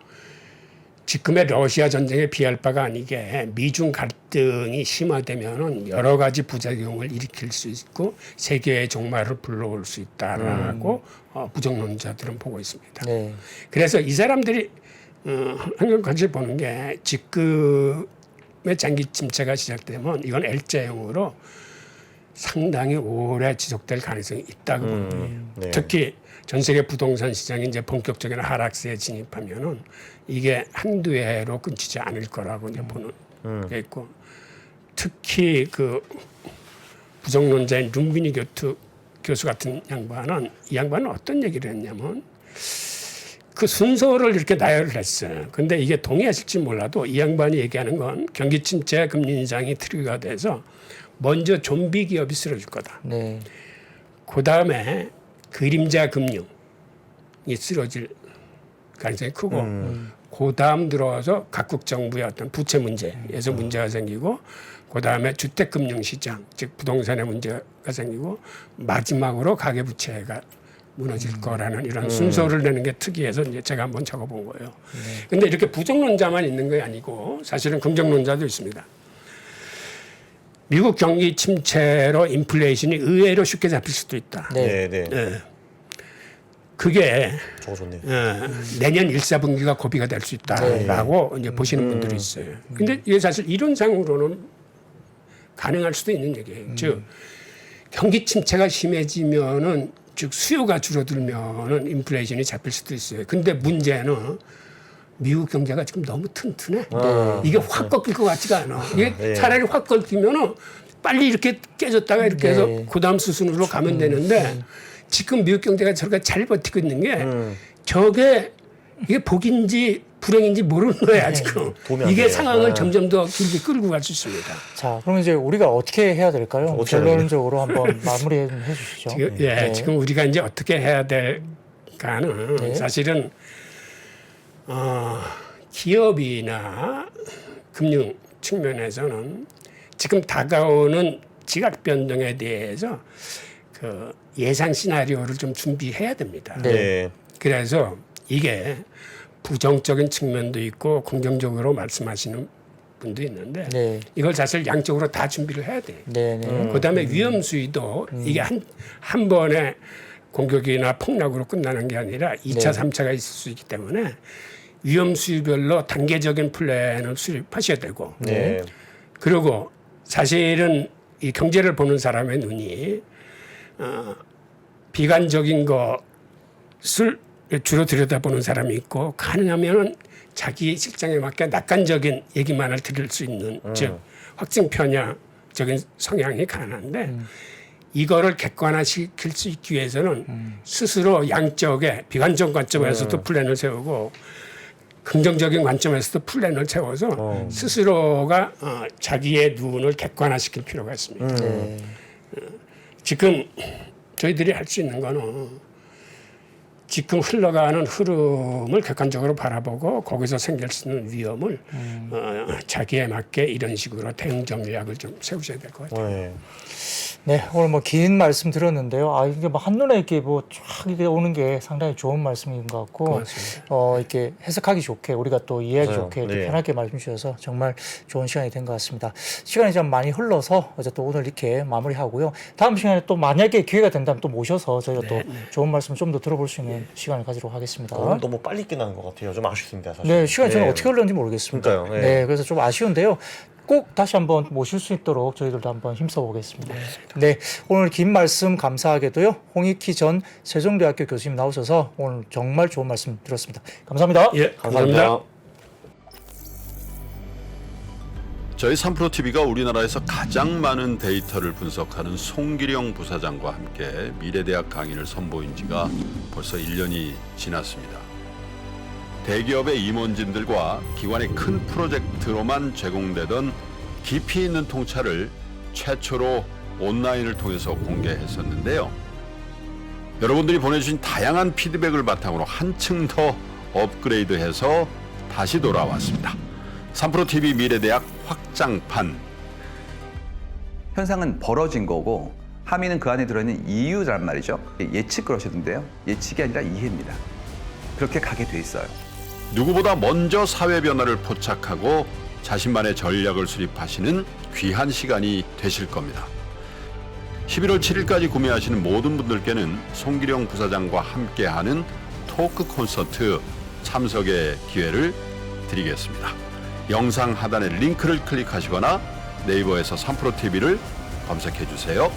지금의 러시아 전쟁에 비할 바가 아니게 미중 갈등이 심화되면은 여러 가지 부작용을 일으킬 수 있고 세계의 종말을 불러올 수 있다라고 부정론자들은 보고 있습니다. 네. 그래서 이 사람들이 한국같이 보는 게 직급의 장기 침체가 시작되면 이건 L자형으로 상당히 오래 지속될 가능성이 있다고 봅니다. 네. 특히 전 세계 부동산 시장이 이제 본격적인 하락세에 진입하면은 이게 한두 해로 끊기지 않을 거라고 이제 보는 게 있고 특히 그 부정론자인 룸비니 교수 같은 양반은 이 양반은 어떤 얘기를 했냐면 그 순서를 이렇게 나열을 했어요. 근데 이게 동의하실지 몰라도 이 양반이 얘기하는 건 경기 침체 금리 인상이 트리거가 돼서 먼저 좀비 기업이 쓰러질 거다. 네. 그 다음에 그림자 금융이 쓰러질 가능성이 크고 그 다음 들어와서 각국 정부의 어떤 부채 문제에서 문제가 생기고 그 다음에 주택금융시장 즉 부동산의 문제가 생기고 마지막으로 가계부채가 무너질 거라는 이런 순서를 내는 게 특이해서 이제 제가 한번 적어본 거예요. 근데 이렇게 부정론자만 있는 게 아니고 사실은 긍정론자도 있습니다. 미국 경기 침체로 인플레이션이 의외로 쉽게 잡힐 수도 있다. 네. 네. 네. 예. 그게 적어줬네요. 내년 1사분기가 고비가 될 수 있다라고 이제 보시는 분들이 있어요. 근데 이게 사실 이론상으로는 가능할 수도 있는 얘기예요. 즉 경기 침체가 심해지면은 즉 수요가 줄어들면은 인플레이션이 잡힐 수도 있어요. 근데 문제는 미국 경제가 지금 너무 튼튼해. 이게 확 꺾일 것 같지가 않아. 이게 차라리 확 꺾이면은 빨리 이렇게 깨졌다가 이렇게 해서 그다음 수순으로 가면 되는데 지금 미국 경제가 저렇게 잘 버티고 있는 게 저게 이게 복인지 불행인지 모르는 거야 지금. 도움이 안 이게 돼요. 상황을 점점 더 길게 끌고 갈 수 있습니다. 자, 그럼 이제 우리가 어떻게 해야 될까요? 어떻게 해야 결론적으로 한번 마무리해 주시죠. 지금 우리가 이제 어떻게 해야 될까는 사실은 기업이나 금융 측면에서는 지금 다가오는 지각 변동에 대해서 그 예상 시나리오를 좀 준비해야 됩니다. 네. 그래서 이게 부정적인 측면도 있고 긍정적으로 말씀하시는 분도 있는데 네. 이걸 사실 양쪽으로 다 준비를 해야 돼요. 네, 네. 그다음에 위험 수위도 이게 한 번에 공격이나 폭락으로 끝나는 게 아니라 2차, 네. 3차가 있을 수 있기 때문에 위험 수위별로 단계적인 플랜을 수립하셔야 되고 네. 그리고 사실은 이 경제를 보는 사람의 눈이 비관적인 것을 주로 들여다보는 사람이 있고 가능하면 자기 실정에 맞게 낙관적인 얘기만을 들을 수 있는 즉 확증 편향적인 성향이 강한데 이거를 객관화시킬 수 있기 위해서는 스스로 양쪽에 비관적 관점에서도 플랜을 세우고 긍정적인 관점에서도 플랜을 세워서 스스로가 자기의 눈을 객관화시킬 필요가 있습니다. 네. 지금 저희들이 할 수 있는 거는 지금 흘러가는 흐름을 객관적으로 바라보고 거기서 생길 수 있는 위험을 자기에 맞게 이런 식으로 대응 전략을 좀 세우셔야 될 것 같아요. 네. 네, 오늘 뭐 긴 말씀 들었는데요. 아, 이게 뭐 한눈에 이렇게 뭐 쫙 이게 오는 게 상당히 좋은 말씀인 것 같고, 고맙습니다. 이렇게 해석하기 좋게 우리가 또 이해하기 맞아요. 좋게 이렇게 네. 편하게 말씀 주셔서 정말 좋은 시간이 된 것 같습니다. 시간이 좀 많이 흘러서 어제 또 오늘 이렇게 마무리하고요. 다음 시간에 또 만약에 기회가 된다면 또 모셔서 저희가 또 좋은 말씀 좀 더 들어볼 수 있는 시간을 가지도록 하겠습니다. 오늘 너무 빨리 끝난 것 같아요. 좀 아쉽습니다. 사실. 네, 시간이 저는 네. 어떻게 흘렀는지 모르겠습니다. 그러니까요. 네. 네, 그래서 좀 아쉬운데요. 꼭 다시 한번 모실 수 있도록 저희들도 한번 힘써 보겠습니다. 네, 오늘 긴 말씀 감사하게도요. 홍익희 전 세종대학교 교수님 나오셔서 오늘 정말 좋은 말씀 들었습니다. 감사합니다. 예, 감사합니다. 저희 3프로TV가 우리나라에서 가장 많은 데이터를 분석하는 송기령 부사장과 함께 미래대학 강의를 선보인 지가 벌써 1년이 지났습니다. 대기업의 임원진들과 기관의 큰 프로젝트로만 제공되던 깊이 있는 통찰을 최초로 온라인을 통해서 공개했었는데요. 여러분들이 보내주신 다양한 피드백을 바탕으로 한층 더 업그레이드해서 다시 돌아왔습니다. 3프로TV 미래대학 확장판. 현상은 벌어진 거고 함의는 그 안에 들어있는 이유란 말이죠. 예측 그러셨는데요. 예측이 아니라 이해입니다. 그렇게 가게 돼 있어요. 누구보다 먼저 사회 변화를 포착하고 자신만의 전략을 수립하시는 귀한 시간이 되실 겁니다. 11월 7일까지 구매하시는 모든 분들께는 송기령 부사장과 함께하는 토크 콘서트 참석의 기회를 드리겠습니다. 영상 하단의 링크를 클릭하시거나 네이버에서 3프로TV를 검색해 주세요.